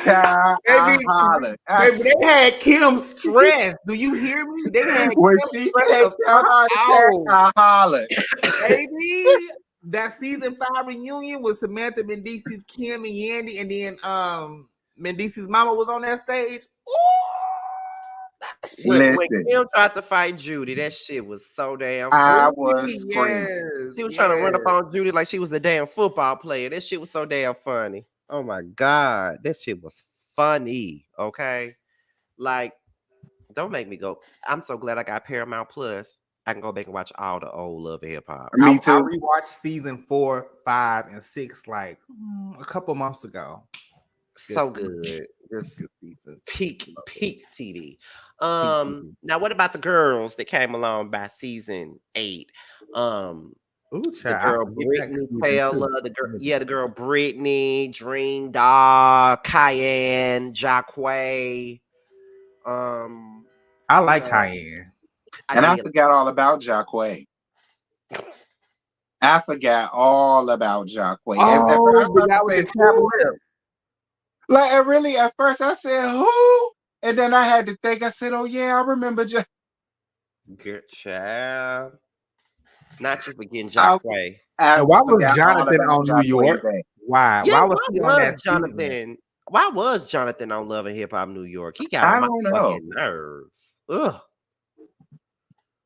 S3: child, I
S2: baby,
S3: hollered.
S2: baby, they had Kim stressed. Do you hear me? They had
S3: When
S2: Kim
S3: she
S2: stressed
S3: faked
S2: the
S3: that
S2: fuck
S3: heart attack,
S2: out.
S3: I hollered.
S2: Baby, that season 5 reunion with Samantha Mendici's Kim and Yandy, and then Mendici's mama was on that stage. Ooh, that
S1: When
S3: Listen,
S1: Kim tried to fight Judy, that shit was so damn
S3: I
S1: funny.
S3: was screaming.
S2: Yes,
S1: She was trying to run up
S2: yes.
S1: on Judy like she was a damn football player. That shit was so damn funny. Oh my god, that shit was funny. Okay, like don't make me go. I'm so glad I got Paramount Plus. I can go back and watch all the old Love and Hip Hop.
S3: Me
S2: I
S3: too.
S2: rewatched season 4, 5, and 6 like a couple months ago. Good
S1: So
S2: season.
S1: good. Just
S2: Good season.
S1: peak TV.
S2: Peak TV.
S1: Now what about the girls that came along by season 8? Um,
S2: Ooh,
S1: the
S2: child, I
S1: girl
S2: forget back to
S1: Brittany
S2: season 2.
S1: Taylor, the girl Brittany, Dream Doll, Cayenne, Jacquay.
S2: I
S1: You
S2: like
S1: know,
S2: Cayenne.
S1: I
S3: And I
S1: did.
S3: forgot all about Jacquay. I forgot all about Jacquay. At first, I
S2: Oh,
S3: was
S2: the
S3: about
S2: guy
S3: to
S2: with
S3: say
S2: the chap
S3: who?
S2: lip.
S3: Like, I really, at first, I said who? And then I had to think. I said, oh, yeah, I remember.
S1: Good child. Not you forgetting
S3: I,
S1: Jacquay.
S3: I
S2: And why was
S3: forgot all
S2: Jonathan
S3: about
S2: on New
S3: Jacquay
S2: York?
S3: today.
S2: Why?
S1: Yeah,
S2: Why was he on that season?
S1: Why was Jonathan on Love and Hip Hop New York? He got on
S3: I
S1: my
S3: don't know.
S1: fucking nerves. Ugh.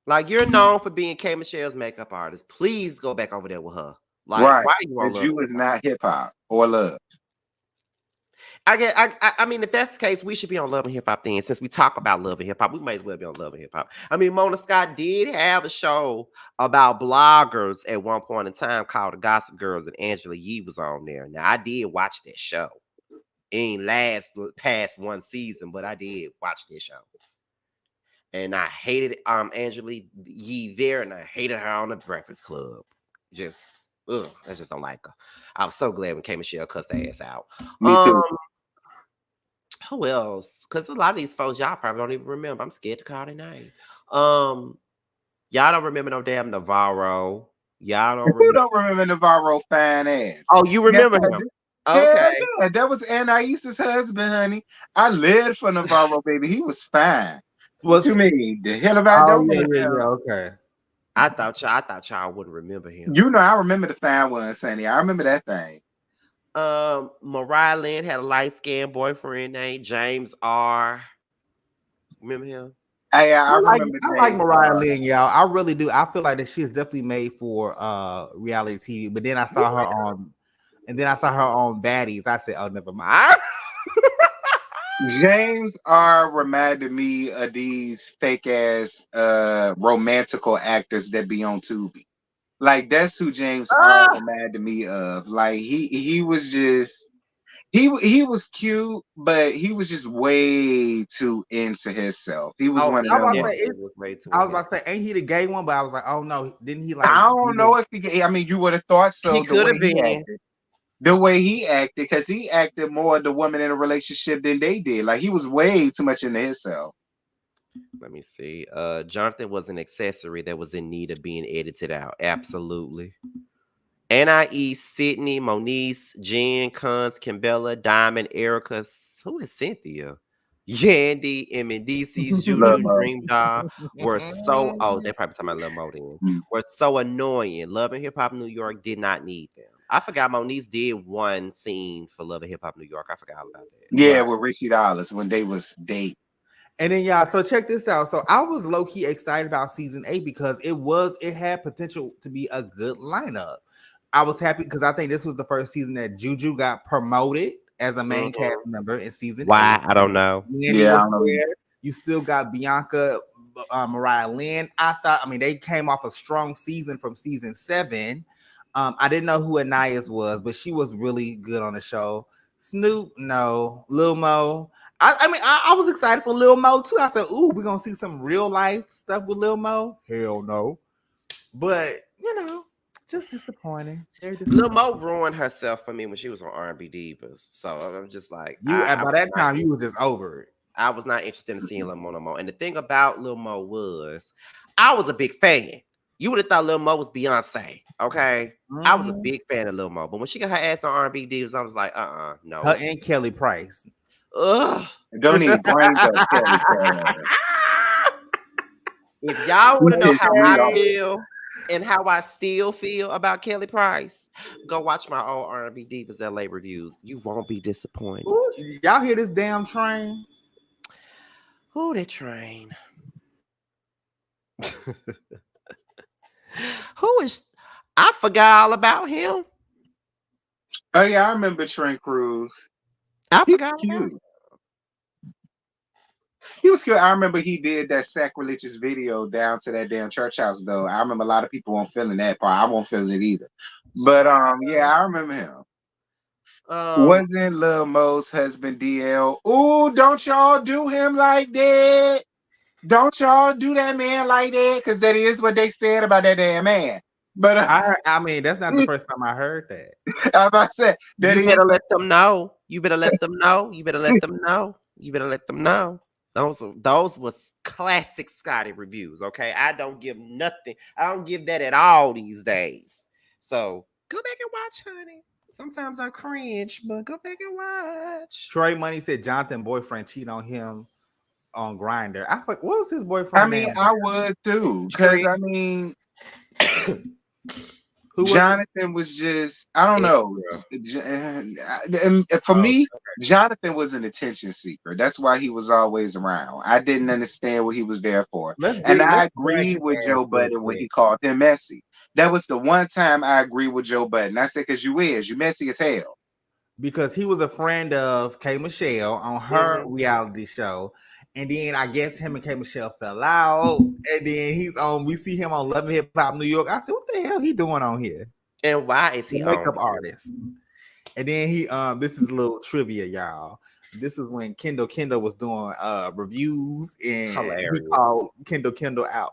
S1: Like you're known for being K Michelle's makeup artist. Please go back over there with her. Like,
S3: Right.
S1: why are you on
S3: Because
S1: Love
S3: you
S1: and Hip
S3: was
S1: Hop?
S3: not hip hop or love.
S1: I mean, if that's the case, we should be on Love and Hip Hop then. Since we talk about Love and Hip Hop, we might as well be on Love and Hip Hop. I mean, Mona Scott did have a show about bloggers at one point in time called The Gossip Girls, and Angela Yee was on there. Now, I did watch that show. It ain't past one season, but I did watch this show. And I hated Angela Yee there, and I hated her on the Breakfast Club. Just, ugh, I just don't like her. I was so glad when K Michelle cussed her ass out.
S3: Me
S1: Um,
S3: too.
S1: who else? Because a lot of these folks y'all probably don't even remember. I'm scared to call their name. Um, y'all don't remember no damn Navarro. Y'all don't
S3: Who
S1: remember.
S3: don't remember Navarro fine ass?
S1: Oh, you
S3: Yes,
S1: remember
S3: I
S1: him?
S3: do. Hell
S1: Okay.
S3: yeah, that was Anaisa's husband, honey. I lived for Navarro, baby. He was fine. What you
S2: Was
S3: mean? The hell if I
S2: oh
S3: don't
S2: yeah,
S3: remember
S2: yeah,
S3: him?
S2: yeah. Okay.
S1: I thought y'all wouldn't remember him.
S3: You know, I remember the fine one, Sonny. I remember that thing.
S1: Mariah Lynn had a light skinned boyfriend named James R. Remember him?
S3: I remember
S2: I like
S3: James
S2: Mariah
S3: Starr.
S2: Lynn, y'all. I really do. I feel like that she's definitely made for reality TV. But then I saw her on, and then I saw her on Baddies. I said, oh, never mind.
S3: James R reminded me of these fake ass romantical actors that be on Tubi. Like that's who James R
S2: Ah!
S3: reminded me of. Like he was just he was cute, but he was just way too into himself. He was
S1: Oh,
S3: one of
S1: he
S2: I was
S3: them
S2: about to
S3: ones.
S2: say
S1: definitely was way too
S2: I
S1: in
S2: was about
S1: his.
S2: to say, ain't he the gay one? But I was like, oh no, didn't he like
S3: I
S2: do
S3: don't know if I mean you would have thought
S1: He
S3: so the
S1: could
S3: way
S1: have
S3: he
S1: been.
S3: acted. The way he acted, because he acted more the woman in a relationship than they did. Like he was way too much into himself.
S1: Let me see. Jonathan was an accessory that was in need of being edited out. Absolutely. NIE, Sidney, Moniece, Jen, Cons, Kimbella, Diamond, Erica. Who is Cynthia? Yandy, MNDC's
S3: Love
S1: Juju,
S3: Mo.
S1: Dream Doll were so. Oh, they probably talking about Lil Mo then. Were so annoying. Love and Hip Hop New York did not need them. I forgot Moniece did one scene for Love and Hip Hop New York. I forgot all about that.
S3: Yeah,
S2: right.
S3: with Richie Dollars when they was dating.
S2: And then y'all, so check this out. So I was low key excited about season 8 because it had potential to be a good lineup. I was happy because I think this was the first season that Juju got promoted as a main
S1: Mhm.
S2: cast member in season 8.
S1: Why? I don't know.
S2: Yandy
S3: Yeah, I
S2: was
S3: don't know.
S2: there. You still got Bianca, Mariah Lynn. I mean, they came off a strong season from season 7. I didn't know who Anais was, but she was really good on the show. Snoop, no. Lil Mo. I was excited for Lil Mo too. I said, ooh, we're gonna see some real life stuff with Lil Mo. Hell no. But just disappointing. Very
S1: Lil
S2: disappointing.
S1: Mo ruined herself for me when she was on R&B Divas. So I'm just like,
S2: By that time you were just over it.
S1: I was not interested in seeing Lil Mo no more. And the thing about Lil Mo was, I was a big fan. You would have thought Lil Mo was Beyonce, okay? I was a
S2: Mhm.
S1: big fan of Lil Mo, but when she got her ass on R&B Divas, I was like,
S2: Her
S1: no.
S2: and Kelly Price.
S1: Ugh.
S3: Don't even bring up Kelly Price.
S1: If y'all
S3: He
S1: want to know
S3: pissed
S1: how
S3: me
S1: I
S3: off.
S1: feel and how I still feel about Kelly Price, go watch my old R&B Divas LA reviews. You won't be disappointed.
S2: Ooh, y'all hear this damn train?
S1: Who that train? Who is? I forgot all about him.
S3: Oh yeah, I remember Trent Cruz.
S1: I
S3: He was
S1: forgot about him.
S3: cute. He was cute. I remember he did that sacrilegious video down to that damn church house though. I remember a lot of people weren't feeling that part. I won't feel it either. But yeah, I remember him.
S1: Um,
S3: Wasn't Lil Mo's husband DL? Ooh, don't y'all do him like that. Don't y'all do that man like that, because that is what they said about that damn man. But
S2: I mean, that's not the first time I heard that.
S3: I'm about to say that
S1: you
S3: is.
S1: better let them know. You better let them know. You better let them know. You better let them know. Those was classic Scotty reviews. Okay, I don't give nothing. I don't give that at all these days. So go back and watch, honey. Sometimes I cringe, but go back and watch.
S2: Troy Money said Jonathan boyfriend cheated on him on Grinder. I thought, what was his
S3: I
S2: boyfriend
S3: mean,
S2: name?
S3: I would too, because
S1: Trent,
S3: I mean,
S2: Who was it?
S3: Jonathan was just, I don't know.
S1: Extra.
S3: For
S2: Oh,
S3: me, Jonathan was an attention seeker. That's why he was always around. I didn't understand what he was there for. And I
S2: let's drag
S3: agree
S2: his
S3: with
S2: ass
S3: Joe
S2: real
S3: Budden when he
S2: quick.
S3: called him messy. That was the one time I agree with Joe Budden. I said, because you messy as hell.
S2: Because he was a friend of K Michelle on her
S1: Mhm.
S2: reality show. And then I guess him and K Michelle fell out. And then he's on, we see him on Love and Hip Hop New York. I said, what the hell he doing on here?
S1: And why is
S2: The
S1: he on
S2: makeup
S1: here?
S2: artist. And then he this is a little trivia, y'all. This is when Kendall was doing reviews and he
S1: Hilarious.
S2: called Kendall out.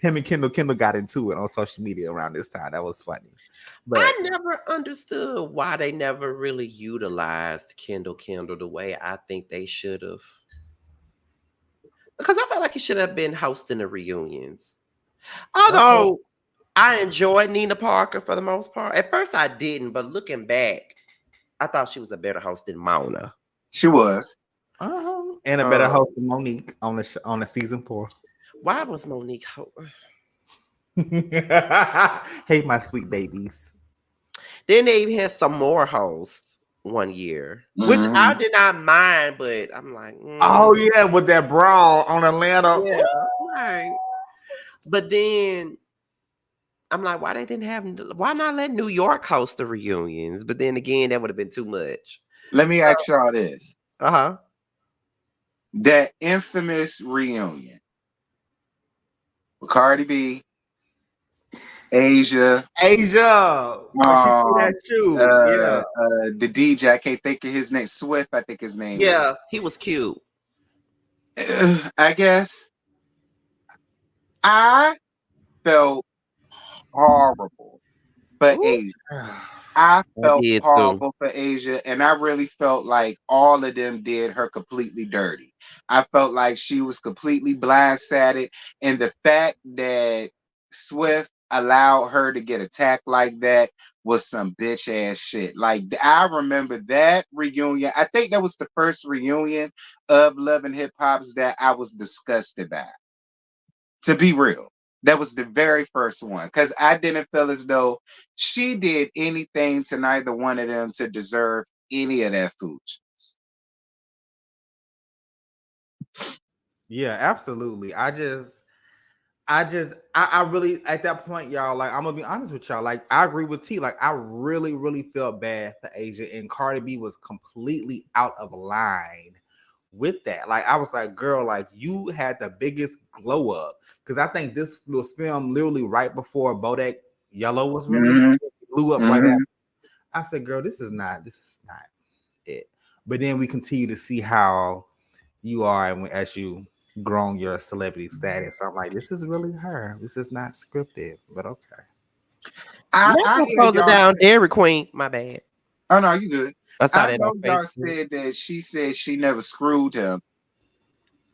S2: Him and Kendall got into it on social media around this time. That was funny. But
S1: I never understood why they never really utilized Kendall the way I think they should have. Because I felt like he should have been hosting the reunions.
S2: okay.
S1: Although I enjoyed Nina Parker for the most part. At first I didn't, but looking back, I thought she was a better host than Mona.
S3: She was.
S2: And a better
S1: Um,
S2: host than Monique on the season 4.
S1: why was Monique?
S2: Hey, my sweet babies.
S1: Then they even had some more hosts one year, which I
S3: Mhm.
S1: did not mind, but I'm like,
S2: Oh yeah, with that brawl on Atlanta.
S1: yeah, right. But then I'm like, why they didn't have? Why not let New York host the reunions? But then again, that would have been too much.
S3: Let me ask y'all this.
S1: Uh huh.
S3: That infamous reunion with Cardi B, Asia,
S2: Asia, when she threw that
S3: um,
S2: shoe. Yeah.
S3: the DJ, I can't think of his name. Swift, I think his name is.
S1: Yeah, he was cute.
S3: I guess I felt horrible for
S1: Ooh,
S3: Asia. I
S1: I
S3: felt
S1: did too.
S3: horrible for Asia, and I really felt like all of them did her completely dirty. I felt like she was completely blindsided, and the fact that Swift allowed her to get attacked like that was some bitch ass shit. Like I remember that reunion. I think that was the first reunion of Love and Hip Hop's that I was disgusted by. To be real, that was the very first one because I didn't feel as though she did anything to neither one of them to deserve any of that foolishness.
S2: Yeah, absolutely. I really at that point, y'all, like I'm gonna be honest with y'all. Like I agree with T. Like I really, really felt bad for Asia, and Cardi B was completely out of line with that. Like I was like, girl, like you had the biggest glow up. Because I think this was filmed literally right before Bodak Yellow was released.
S3: Hmm.
S2: It blew up right
S3: Hmm.
S2: after. I said, girl, this is not it. But then we continue to see how you are as you grown your celebrity status. So I'm like, this is really her. This is not scripted, but okay.
S1: Not
S3: I
S1: gonna
S3: hear
S1: close it
S3: y'all
S1: down,
S3: say,
S1: Dairy Queen. My bad.
S3: oh no, you good.
S1: I saw
S3: I
S1: that on
S3: know y'all
S1: Facebook.
S3: said that she said she never screwed him.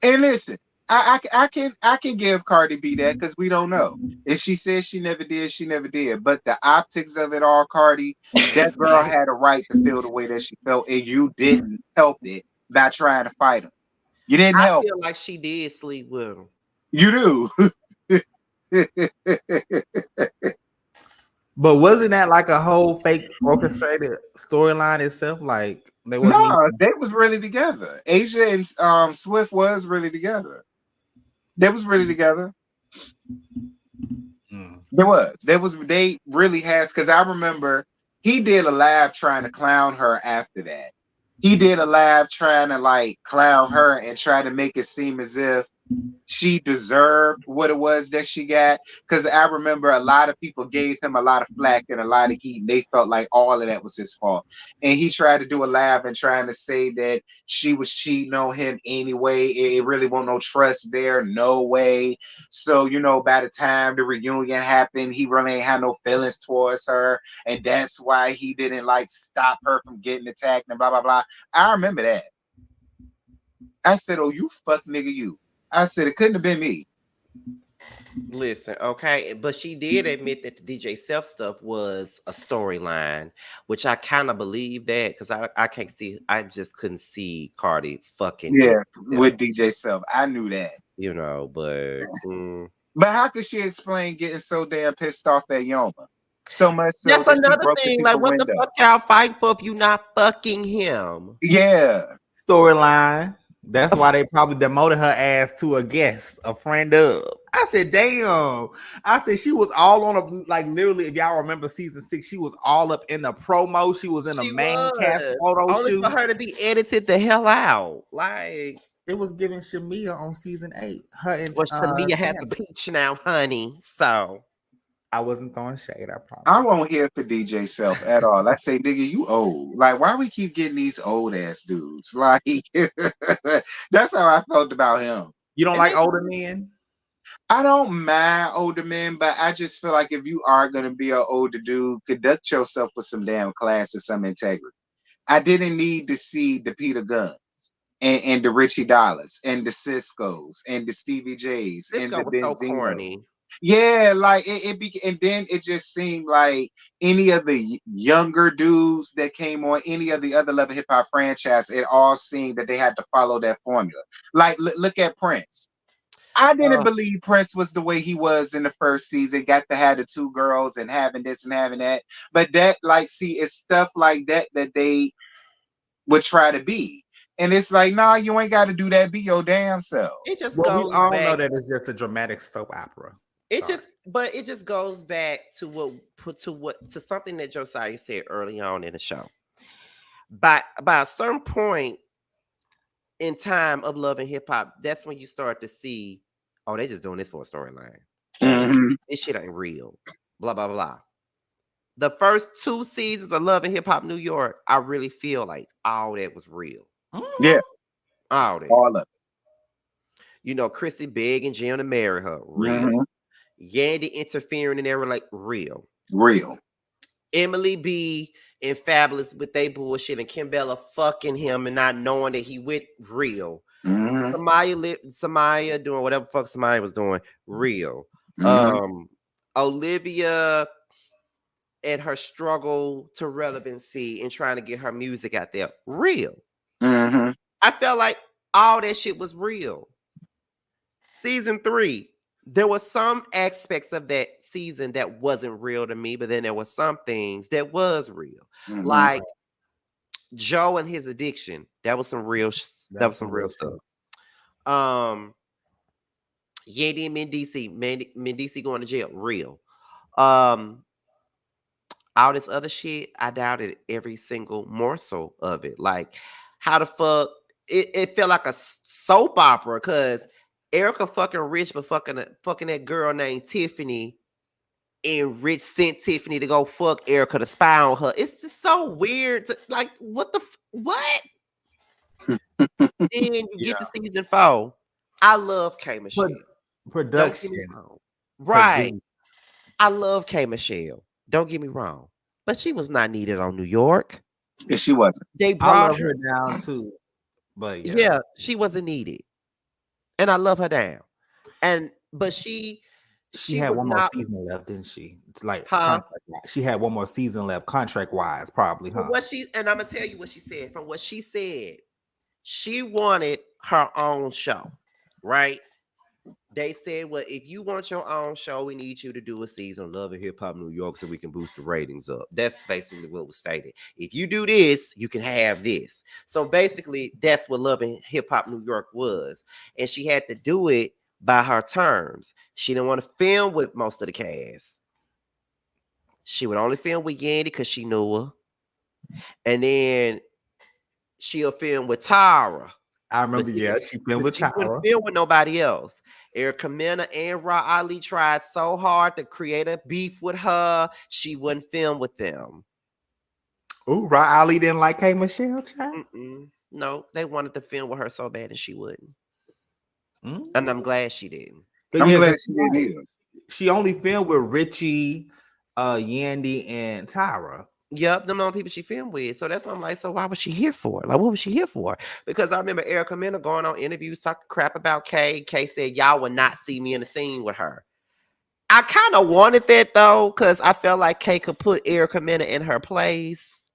S3: And listen, I can give Cardi B that because we don't know. If she says she never did, she never did. But the optics of it all, Cardi, that girl had a right to feel the way that she felt, and you didn't help it by trying to fight her. You didn't
S1: I
S3: help.
S1: feel like she did sleep with him.
S3: You do.
S2: But wasn't that like a whole fake orchestrated storyline itself? Like They wasn't
S3: No,
S2: even.
S3: they was really together. Asia and Swift was really together. They was really together.
S2: Mm.
S3: There was. There was. They really has. Because I remember he did a live trying to clown her after that. He did a live trying to like clown her and try to make it seem as if she deserved what it was that she got. Because I remember a lot of people gave him a lot of flack and a lot of heat, and they felt like all of that was his fault. And he tried to do a laugh and trying to say that she was cheating on him anyway. It really wasn't no trust there, no way. So, by the time the reunion happened, he really ain't had no feelings towards her. And that's why he didn't like stop her from getting attacked and blah, blah, blah. I remember that. I said, "Oh, you fuck nigga, you." I said, "It couldn't have been me."
S1: Listen, okay, but she did admit that the DJ Self stuff was a storyline, which I kind of believe that because I can't see, I just couldn't see Cardi fucking DJ
S3: Yeah,
S1: Self,
S3: with DJ Self. I knew that.
S1: but
S3: But how could she explain getting so damn pissed off at Yoma? So much so
S1: that's
S3: that she
S1: another
S3: broke the
S1: thing. Like,
S3: people
S1: what the
S3: window.
S1: fuck y'all fighting for if you not fucking him?
S3: Yeah.
S2: Storyline. That's why they probably demoted her ass to a guest, a friend of. I said, damn. I said she was all on a like literally. If y'all remember season 6, she was all up in the promo. She was in a
S1: She
S2: main cast
S1: was
S2: photo
S1: only for
S2: shoot.
S1: her to be edited the hell out. Like,
S2: It was giving Shamia on season 8. Her and
S1: well, Shamia has a
S2: Tammy.
S1: peach now, honey. So
S2: I wasn't throwing shade. I
S3: I
S2: promise.
S3: won't hear for DJ Self at all. I say, nigga, you old. Like, why we keep getting these old ass dudes? Like, that's how I felt about him.
S2: You don't
S1: and
S2: like
S1: they
S2: older men?
S3: I don't mind older men, but I just feel like if you are gonna be an older dude, conduct yourself with some damn class and some integrity. I didn't need to see the Peter Guns and the Richie Dollars and the Cisco's and the Stevie J's and
S1: Cisco
S3: the
S1: was so
S3: Benzinos.
S1: corny.
S3: Yeah, like and then it just seemed like any of the younger dudes that came on any of the other Love and Hip Hop franchise, it all seemed that they had to follow that formula. Like, look at Prince. I didn't
S1: Uh,
S3: believe Prince was the way he was in the first season. Got to have the two girls and having this and having that. But that, like, see, it's stuff like that that they would try to be. And it's like, nah, you ain't got to do that. Be your damn self.
S1: it just
S2: Well, we
S1: goes
S2: all know
S1: back.
S2: that it's just a dramatic soap opera.
S1: It
S2: Sorry.
S1: just, but it just goes back to to something that Josiah said early on in the show. By a certain point in time of Love and Hip Hop, that's when you start to see, oh, they just doing this for a storyline, and
S3: Mm-hmm.
S1: this shit ain't real. Blah blah blah. The first 2 seasons of Love and Hip Hop New York, I really feel like all that was real.
S3: Yeah,
S2: Mhm.
S1: All that.
S3: all of
S1: Chrissy begging Jim to marry her,
S3: it.
S1: real. Yandy interfering in their like real.
S3: Real.
S1: Emily B and Fabulous with they bullshit and Kimbella fucking him and not knowing that he went real.
S3: Mm-hmm.
S1: Samaya doing whatever fuck Samaya was doing, real.
S3: Mm-hmm.
S1: Um Olivia and her struggle to relevancy and trying to get her music out there, real.
S3: Mm-hmm.
S1: I felt like all that shit was real. Season 3, there were some aspects of that season that wasn't real to me, but then there were some things that was real.
S3: Mm-hmm.
S1: Like Joe and his addiction. That was some real
S2: That
S1: that
S2: was
S1: was some
S2: some
S1: real
S2: real
S1: stuff.
S2: shit.
S1: Yandy and Mendici going to jail, real. Um all this other shit, I doubted every single morsel of it. Like, how the fuck it felt like a soap opera because Erica fucking Rich, but fucking that girl named Tiffany, and Rich sent Tiffany to go fuck Erica to spy on her. It's just so weird. Like, what the what? Then you
S2: Yeah.
S1: get to season 4. I love K Michelle.
S2: Pro-
S1: Don't get me
S2: production,
S1: wrong. Right.
S2: produce.
S1: I love K Michelle. Don't get me wrong. But she was not needed on New York.
S3: Yeah, she wasn't.
S1: They
S2: I
S1: brought
S2: love
S1: her.
S2: her down too, but yeah,
S1: Yeah, she wasn't needed. And I love her down. But
S2: she
S1: she
S2: had
S1: was
S2: one more
S1: not,
S2: season left, didn't she? It's like
S1: huh?
S2: contract. She had one more season left, contract wise, probably,
S1: From
S2: huh?
S1: what she and I'm gonna tell you what she said. From what she said, she wanted her own show, right? They said, well, if you want your own show, we need you to do a season of Love and Hip Hop New York so we can boost the ratings up. That's basically what was stated. If you do this, you can have this. So basically, that's what Love and Hip Hop New York was. And she had to do it by her terms. She didn't want to film with most of the cast. She would only film with Yandy because she knew her. And then she'll film with Tara.
S2: I
S1: But
S2: remember,
S1: she,
S2: yeah, she filmed
S1: but
S2: with
S1: she wouldn't
S2: Tyra.
S1: film with nobody else. Erica Mena and Ra Ali tried so hard to create a beef with her. She wouldn't film with them.
S2: Ooh, Riley didn't like K Michelle, child.
S1: No, they wanted to film with her so bad and she wouldn't.
S2: Mm.
S1: And I'm glad she didn't.
S2: But
S3: I'm
S2: yeah, 'cause
S3: glad she didn't either.
S2: she only filmed with Richie, Yandy, and Tyra.
S1: Yep, them the only people she filmed with. So that's why I'm like, so why was she here for? Like, what was she here for? Because I remember Erica Mena going on interviews talking crap about Kay. Kay said, y'all would not see me in the scene with her. I kind of wanted that though, because I felt like Kay could put Erica Mena in her place,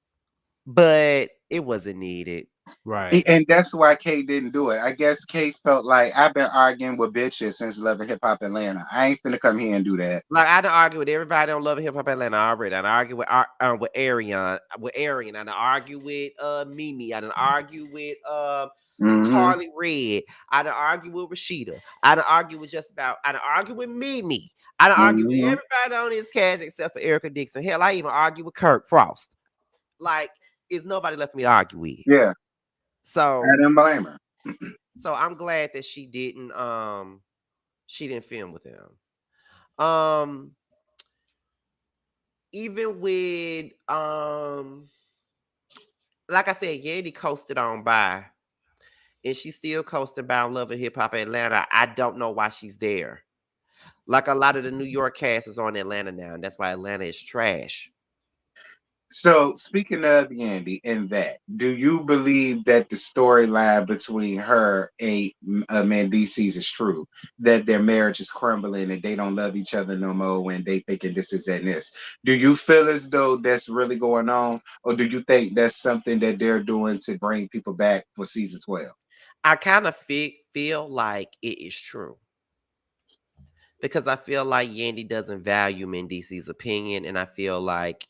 S1: but it wasn't needed.
S2: Right.
S3: And that's why Kay didn't do it. I guess Kay felt like I've been arguing with bitches since Love and Hip Hop Atlanta. I ain't finna come here and do that.
S1: Like I done argue with everybody on Love and Hip Hop Atlanta already. I done argue with Arian. I done argue with Mimi. I done argue with
S3: Mm-hmm.
S1: Charlie Red. I done argue with Rashida. I done argue with I done argue with Mimi. I done argue with
S3: Mm-hmm.
S1: everybody on this cast except for Erica Dixon. Hell, I even argue with Kirk Frost. Like, it's nobody left for me to argue with.
S3: Yeah,
S1: So
S3: I didn't blame her.
S1: I'm glad that she didn't film with them. Um Even with like I said, Yandy coasted on by, and she still coasting by on Love and Hip Hop Atlanta. I don't know why she's there. Like a lot of the New York cast is on Atlanta now, and that's why Atlanta is trash.
S3: So speaking of Yandy and that, do you believe that the storyline between her and Mendices is true? That their marriage is crumbling and they don't love each other no more when they thinking this is that and this. Do you feel as though that's really going on, or do you think that's something that they're doing to bring people back for season 12?
S1: I kind of feel like it is true because I feel like Yandy doesn't value Mendici's opinion, and I feel like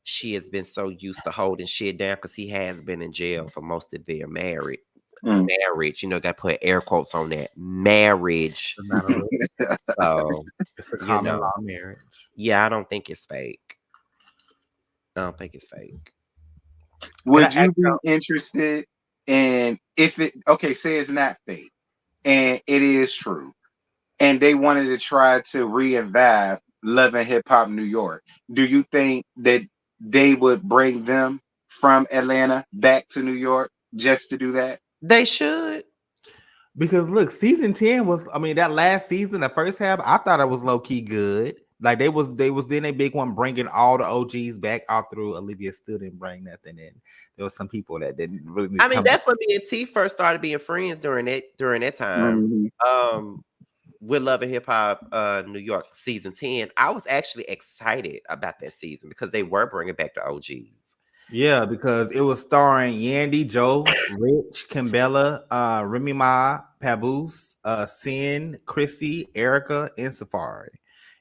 S1: she has been so used to holding shit down because he has been in jail for most of their
S3: Mm.
S1: marriage. You know, got to put air quotes on that marriage.
S2: It's not a real,
S1: So,
S2: it's a
S1: you
S2: common
S1: know,
S2: law marriage.
S1: yeah, I don't think it's fake. I don't think it's fake.
S2: Can I
S3: Would you
S2: ask
S3: be
S2: y'all?
S3: interested in if it okay, say it's not fake and it is true, and they wanted to try to revive Love and Hip Hop New York, do you think that they would bring them from Atlanta back to New York just to do that?
S1: They should.
S2: Because look, season 10 was, I mean, that last season, the first half, I thought it was low key good. Like they was then a big one bringing all the OGs back all through. Olivia still didn't bring nothing in. There was some people that didn't really need to
S1: I mean,
S2: come back.
S1: that's when me and T first started being friends during that time.
S3: Mhm.
S1: Um, with Love and Hip Hop New York season 10. I was actually excited about that season because they were bringing back the OGs.
S2: Yeah, because it was starring Yandy, Joe, Rich, Kimbella, Remy Ma, Paboose, Sin, Chrissy, Erica, and Safari.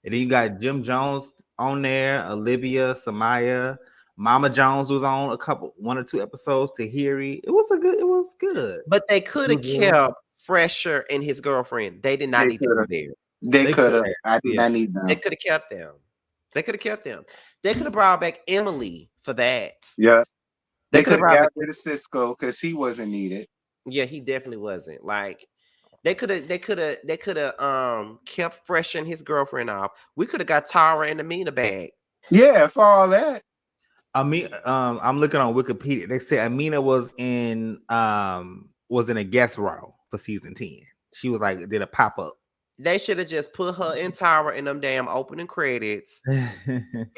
S2: And then you got Jim Jones on there, Olivia, Samaya, Mama Jones was on one or two episodes. Tahiri. It was good.
S1: But they could
S2: It
S1: have
S2: was real.
S1: kept Fresher and his girlfriend. They did not
S3: They
S1: need to
S3: could
S1: be
S3: have.
S1: there.
S3: They
S2: They
S3: could
S2: could
S3: have.
S2: have,
S3: I did
S2: yeah.
S3: not need
S1: They
S3: them.
S1: could have kept them. They could have kept them. They could have brought back Emily for that.
S3: Yeah.
S1: They
S3: They
S1: could have
S3: could have
S1: brought back.
S3: got rid of Cisco because he wasn't needed.
S1: Yeah, he definitely wasn't. Like they could have kept Fresh and his girlfriend off. We could have got Tara and Amina back.
S3: Yeah, for all that.
S2: I mean, I'm looking on Wikipedia. They say Amina was in a guest role for season 10. She was like did a pop up.
S1: They should have just put her and Tara in them damn opening credits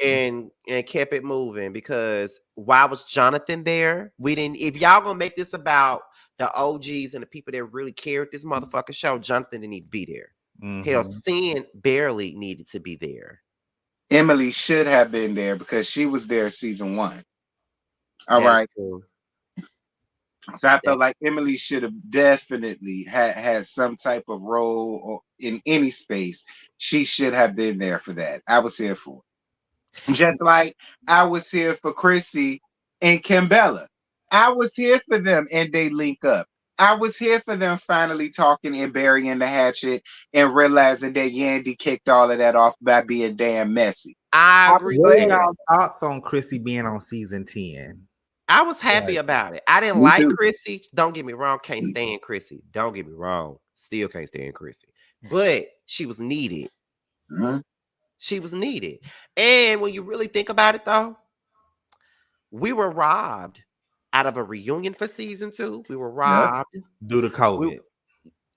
S1: and kept it moving because why was Jonathan there? We didn't. If y'all gonna make this about the OGs and the people that really carried this motherfucking show, Jonathan didn't need to be there. Hell,
S2: Mhm.
S1: Sin barely needed to be there.
S3: Emily should have been there because she was there season 1. All
S1: That is
S3: right.
S1: true.
S3: So I
S1: That
S3: felt like Emily should have definitely had some type of role or in any space. She should have been there for that. I was here for it. Just like I was here for Chrissy and Kimbella. I was here for them and they link up. I was here for them finally talking and burying the hatchet and realizing that Yandy kicked all of that off by being damn messy.
S1: I
S3: I
S1: agree
S3: was
S2: What
S1: with
S2: are
S3: there.
S1: that.
S2: y'all thoughts on Chrissy being on season 10?
S1: I was happy
S2: Like,
S1: about it. I didn't
S3: Me
S1: like
S3: too.
S1: Chrissy. Don't get me wrong. Can't stand Chrissy. Don't get me wrong. Still can't stand Chrissy. But she was needed.
S3: Mhm.
S1: She was needed. And when you really think about it, though, we were robbed out of a reunion for season 2. We were
S3: Yep.
S1: robbed.
S2: due to
S1: We
S2: COVID.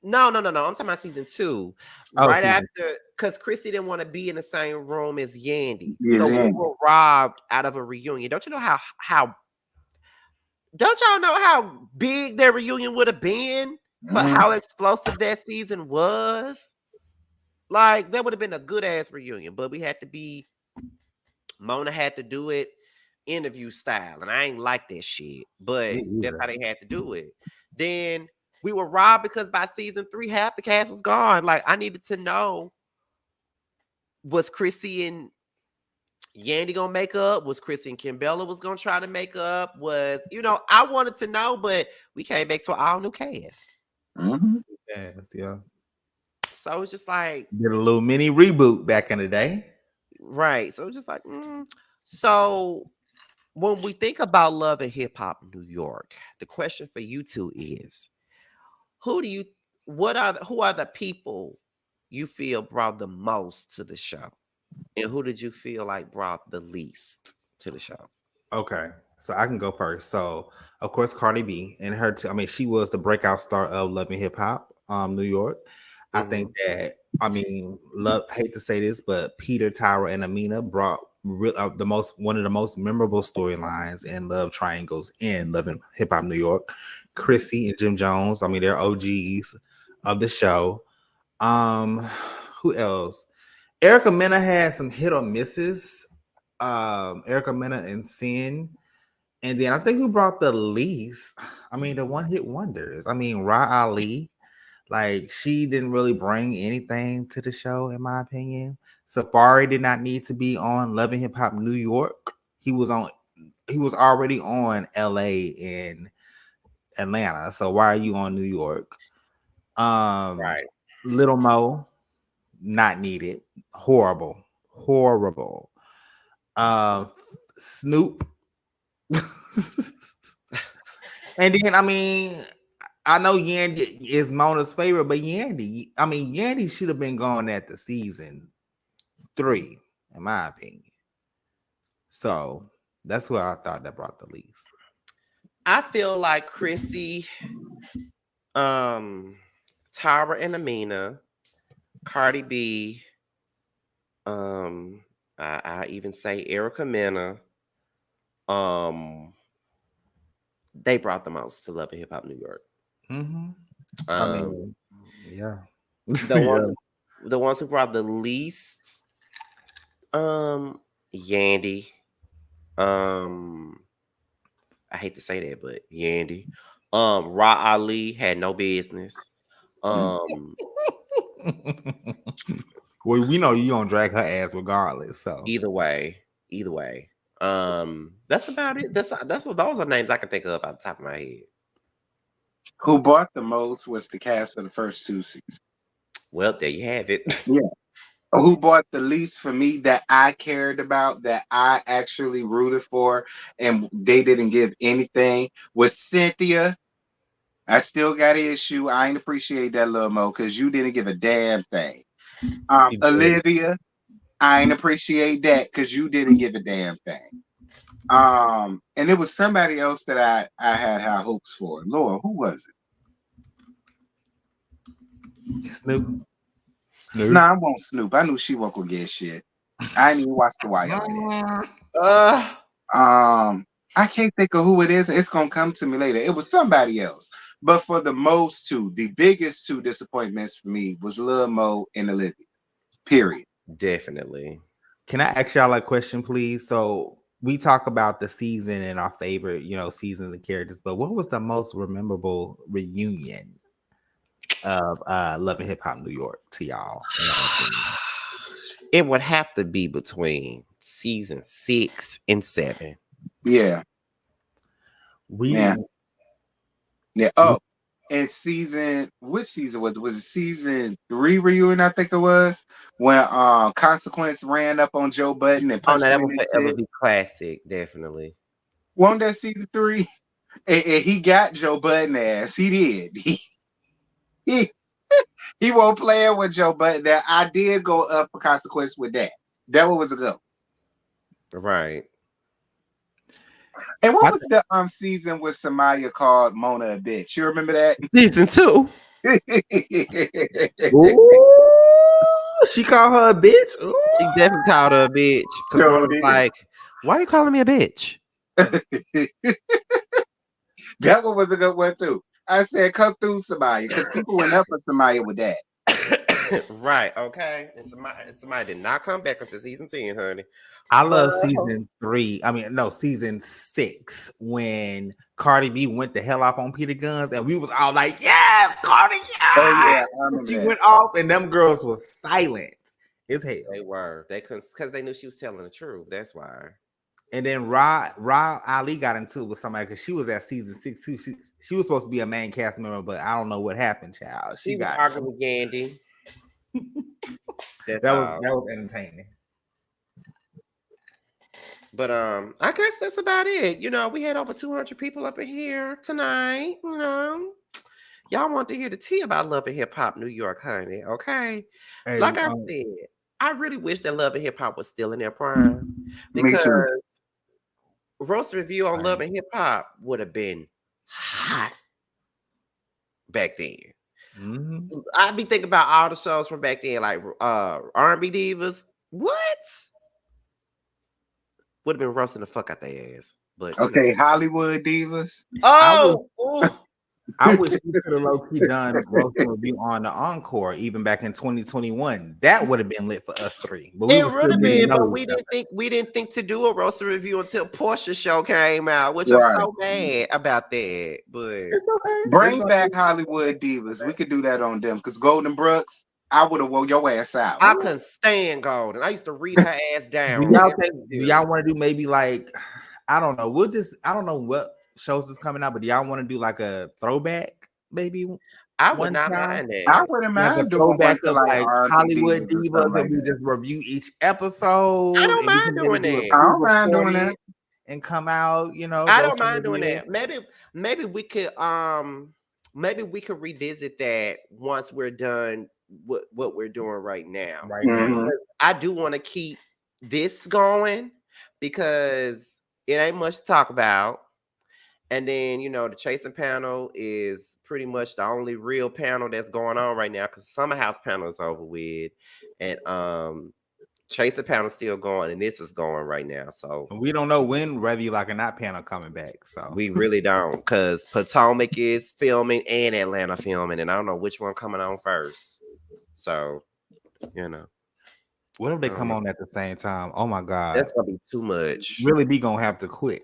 S1: no. I'm talking about season 2.
S2: Oh,
S1: Right
S2: season.
S1: after, because Chrissy didn't want to be in the same room as Yandy.
S3: Yes,
S1: So we
S3: yeah.
S1: were robbed out of a reunion. Don't you know how don't y'all know how big their reunion would have been? But
S3: Mhm.
S1: how explosive that season was? Like, that would have been a good ass reunion, but we had to be Mona had to do it interview style, and I ain't like that shit. But
S2: Me
S1: that's how
S2: either.
S1: they had to do it. Then we were robbed because by season 3, half the cast was gone. Like, I needed to know, was Chrissy and Yandy gonna make up? Was Chrissy and Kimbella was gonna try to make up? I wanted to know, but we came back to an all new cast.
S3: Mhm.
S2: Yes, yeah.
S1: So it's just like,
S2: Did a little mini reboot back in the day.
S1: right. So it's just like, so when we think about Love and Hip Hop New York, the question for you two is, who do you who are the people you feel brought the most to the show? And who did you feel like brought the least to the show?
S2: Okay, so I can go first. So, of course, Cardi B and her. I mean, she was the breakout star of Love and Hip Hop, New York. I think
S1: Mhm.
S2: that. I mean, love. Hate to say this, but Peter, Tyra, and Amina brought one of the most memorable storylines and love triangles in Love and Hip Hop New York. Chrissy and Jim Jones. I mean, they're OGs of the show. Um, who else? Erica Mena had some hit or misses. Erica Mena and Sin. And then I think who brought the least, I mean, the one hit wonders. I mean, Ra Ali, like she didn't really bring anything to the show, in my opinion. Safari did not need to be on Love and Hip Hop New York. He was already on LA and Atlanta. So why are you on New York? Um
S1: Right.
S2: Little Mo, not needed. Horrible. Horrible. Snoop. And then I mean, I know Yandy is Mona's favorite, but Yandy should have been gone at the season 3, in my opinion. So that's who I thought that brought the least.
S1: I feel like Chrissy, um, Tyra and Amina, Cardi B, um, I even say Erica Mena, um, they brought the most to Love and Hip Hop New York.
S2: Mm-hmm. I
S1: Um,
S2: mean, yeah,
S1: the
S2: yeah.
S1: ones the ones who brought the least, Yandy, um, I hate to say that, but Yandy, Ra Ali had no business. Um,
S2: Well, we know you gonna drag her ass regardless. So
S1: either way, either way. That's about it. That's what those are names I can think of off the top of my head.
S3: Who bought the most was the cast of the first 2 seasons.
S1: Well, there you have it.
S3: Yeah. Who bought the least for me that I cared about, that I actually rooted for, and they didn't give anything was Cynthia. I still got an issue. I ain't appreciate that little mo because you didn't give a damn thing.
S2: she did.
S3: Olivia, I ain't appreciate that because you didn't give a damn thing. And it was somebody else that I had high hopes for. Lord, who was it?
S2: Snoop.
S3: Nah,
S2: Snoop.
S3: I won't Snoop. I knew she wasn't gonna get shit. I didn't even watch The Wire like that.
S1: uh,
S3: I can't think of who it is. It's gonna come to me later. It was somebody else. But for the biggest two disappointments for me was Lil Mo and Olivia. Period.
S1: definitely.
S2: Can I ask y'all a question, please? So we talk about the season and our favorite, seasons and characters, but what was the most memorable reunion of Love and Hip Hop New York to y'all?
S1: It would have to be between season 6 and 7.
S3: Yeah.
S2: We
S3: Yeah. Oh, and which season was it season 3 reunion? I think it was when Consequence ran up on Joe Budden and
S1: Oh no,
S3: punched him
S1: that
S3: in
S1: would
S3: his
S1: forever
S3: shit.
S1: be classic, definitely.
S3: Wasn't that season 3? And he got Joe Budden ass. He did. He he won't play with Joe Budden. That I did go up for Consequence with that. That one was a go.
S1: Right.
S3: And what was the season with Samaya called Mona a bitch? You remember that?
S1: Season 2.
S2: Ooh, she called her a bitch. Ooh.
S1: She definitely called her a bitch. Because
S3: Sure
S1: Mona was
S3: did.
S1: like, why are you calling me a bitch?
S3: That one was a good one too. I said, come through, Samaya, because people went up for Samaya with that.
S1: Right, okay. And somebody did not come back until season 10, honey.
S2: I love season 3. I mean, no, season 6 when Cardi B went the hell off on Peter Guns, and we was all like, "Yeah, Cardi, yeah!"
S3: Oh yeah, I remember
S2: she
S3: that.
S2: went off, and them girls was silent as hell.
S1: They were. They couldn't, because they knew she was telling the truth. That's why.
S2: And then Ra Ali got into it with somebody because she was at season 6 too. She was supposed to be a main cast member, but I don't know what happened, child.
S1: She was arguing with Yandy.
S2: that was entertaining.
S1: But I guess that's about it. We had over 200 people up in here tonight. Y'all want to hear the tea about Love and Hip Hop New York, honey. Okay.
S2: Hey,
S1: like I said, I really wish that Love and Hip Hop was still in their prime. Because Roast Review on Love and Hip Hop would have been hot back then.
S2: Mm-hmm.
S1: I'd be thinking about all the shows from back then, like R&B Divas. What? Would have been roasting the fuck out their ass. But
S3: okay, Hollywood Divas.
S2: I wish we could have low-key done roasting review on the Encore even back in 2021. That would have been lit for us three. But
S1: it would have been, but we didn't think to do a roaster review until Portia's show came out, which I'm so mad about that. But
S2: it's okay.
S3: Bring back Hollywood Divas. We could do that on them because Golden Brooks, I would have wore your ass out.
S1: I couldn't stand Golden. I used to read her ass down.
S2: Do y'all want to do maybe like, I don't know. I don't know what shows is coming out, but do y'all want to do like a throwback? Maybe
S1: I would not mind that.
S3: I wouldn't mind doing
S2: throwback of like Hollywood Divas, and we just review each episode.
S1: I don't mind doing that.
S3: I don't mind doing that.
S2: And come out,
S1: I don't mind doing that. Maybe we could revisit that once we're done with what we're doing right now.
S2: Right.
S1: I do want to keep this going because it ain't much to talk about. And then, the Chasing panel is pretty much the only real panel that's going on right now because Summer House panel is over with. And Chasing panel is still going, and this is going right now. So
S2: we don't know when Whether You Like It or Not panel coming back. So
S1: we really don't, because Potomac is filming and Atlanta filming, and I don't know which one coming on first. So,
S2: what if they come on at the same time? Oh my God.
S1: That's gonna be too much.
S2: Really be gonna have to quit.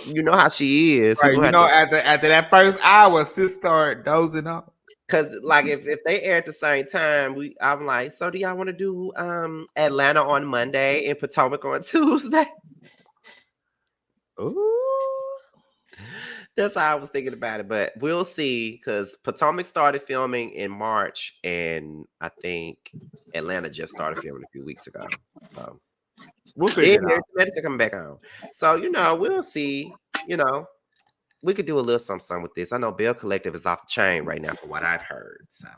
S1: You know how she is.
S2: Right, after that first hour, sis start dozing off.
S1: Cause like if they air at the same time, I'm like, so do y'all want to do Atlanta on Monday and Potomac on Tuesday?
S2: Ooh.
S1: That's how I was thinking about it, but we'll see. Because Potomac started filming in March, and I think Atlanta just started filming a few weeks ago. So
S2: we'll figure it out.
S1: Medicine coming back on. So we'll see. We could do a little something with this. I know Bell Collective is off the chain right now, from what I've heard. So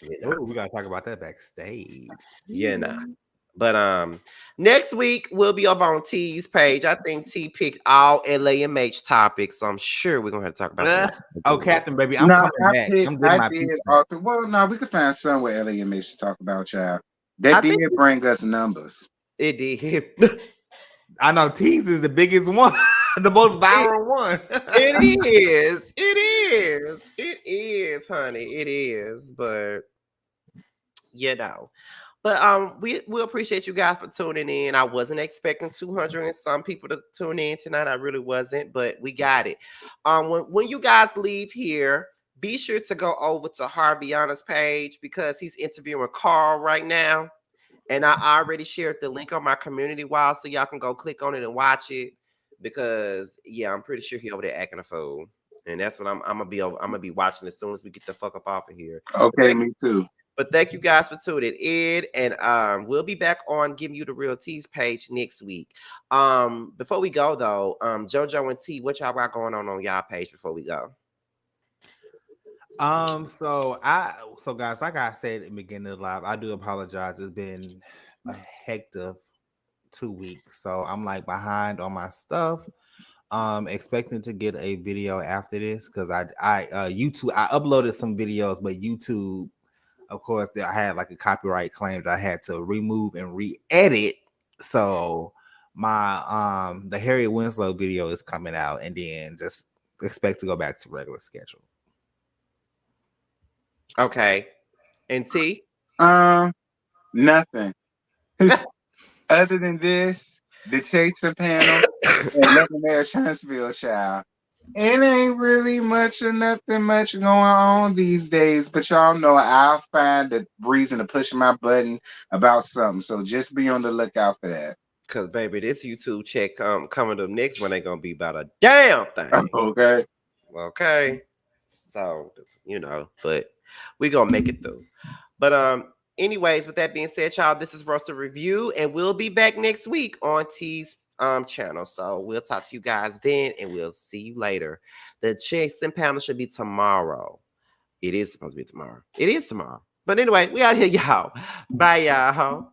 S2: we gotta talk about that backstage.
S1: But next week we'll be over on T's page. I think T picked all LAMH topics, so I'm sure we're gonna have to talk about that.
S2: Oh, Catherine, baby, I'm coming back.
S3: We could find some with LAMH to talk about, child. That did bring us numbers.
S1: It did.
S2: I know T's is the biggest one. The most viral one.
S1: It is, honey. It is. But But we appreciate you guys for tuning in. I wasn't expecting 200 and some people to tune in tonight. I really wasn't, but we got it. When you guys leave here, be sure to go over to Harviana's page because he's interviewing Carl right now. And I already shared the link on my community wall, so y'all can go click on it and watch it. Because yeah, I'm pretty sure he over there acting a fool. And that's what I'm gonna be over. I'm gonna be watching as soon as we get the fuck up off of here.
S3: Okay, me too.
S1: But thank you guys for tuning in, and we'll be back on giving you the real teas page next week. Before we go though, JoJo and T, what y'all got going on y'all page before we go?
S2: So guys, like I said at the beginning of the live, I do apologize. It's been a hectic 2 weeks, so I'm like behind on my stuff. Expecting to get a video after this because I YouTube, I uploaded some videos, but YouTube, of course, I had like a copyright claim that I had to remove and re-edit. So my the Harry Winslow video is coming out, and then just expect to go back to regular schedule.
S1: Okay, and T.
S3: Nothing. Other than this, the Chaser panel, and Never Marry Huntsville child. It ain't really much or nothing much going on these days, but y'all know I'll find a reason to push my button about something. So just be on the lookout for that.
S1: Cause baby, this YouTube check coming up next one ain't gonna be about a damn thing.
S3: Okay.
S1: Okay. So but we gonna make it through. But anyways, with that being said, y'all, this is Roster Review, and we'll be back next week on T's channel. So we'll talk to you guys then, and we'll see you later. The Chasing panel should be tomorrow. It is supposed to be tomorrow. It is tomorrow. But anyway, we out here, y'all. Bye, y'all.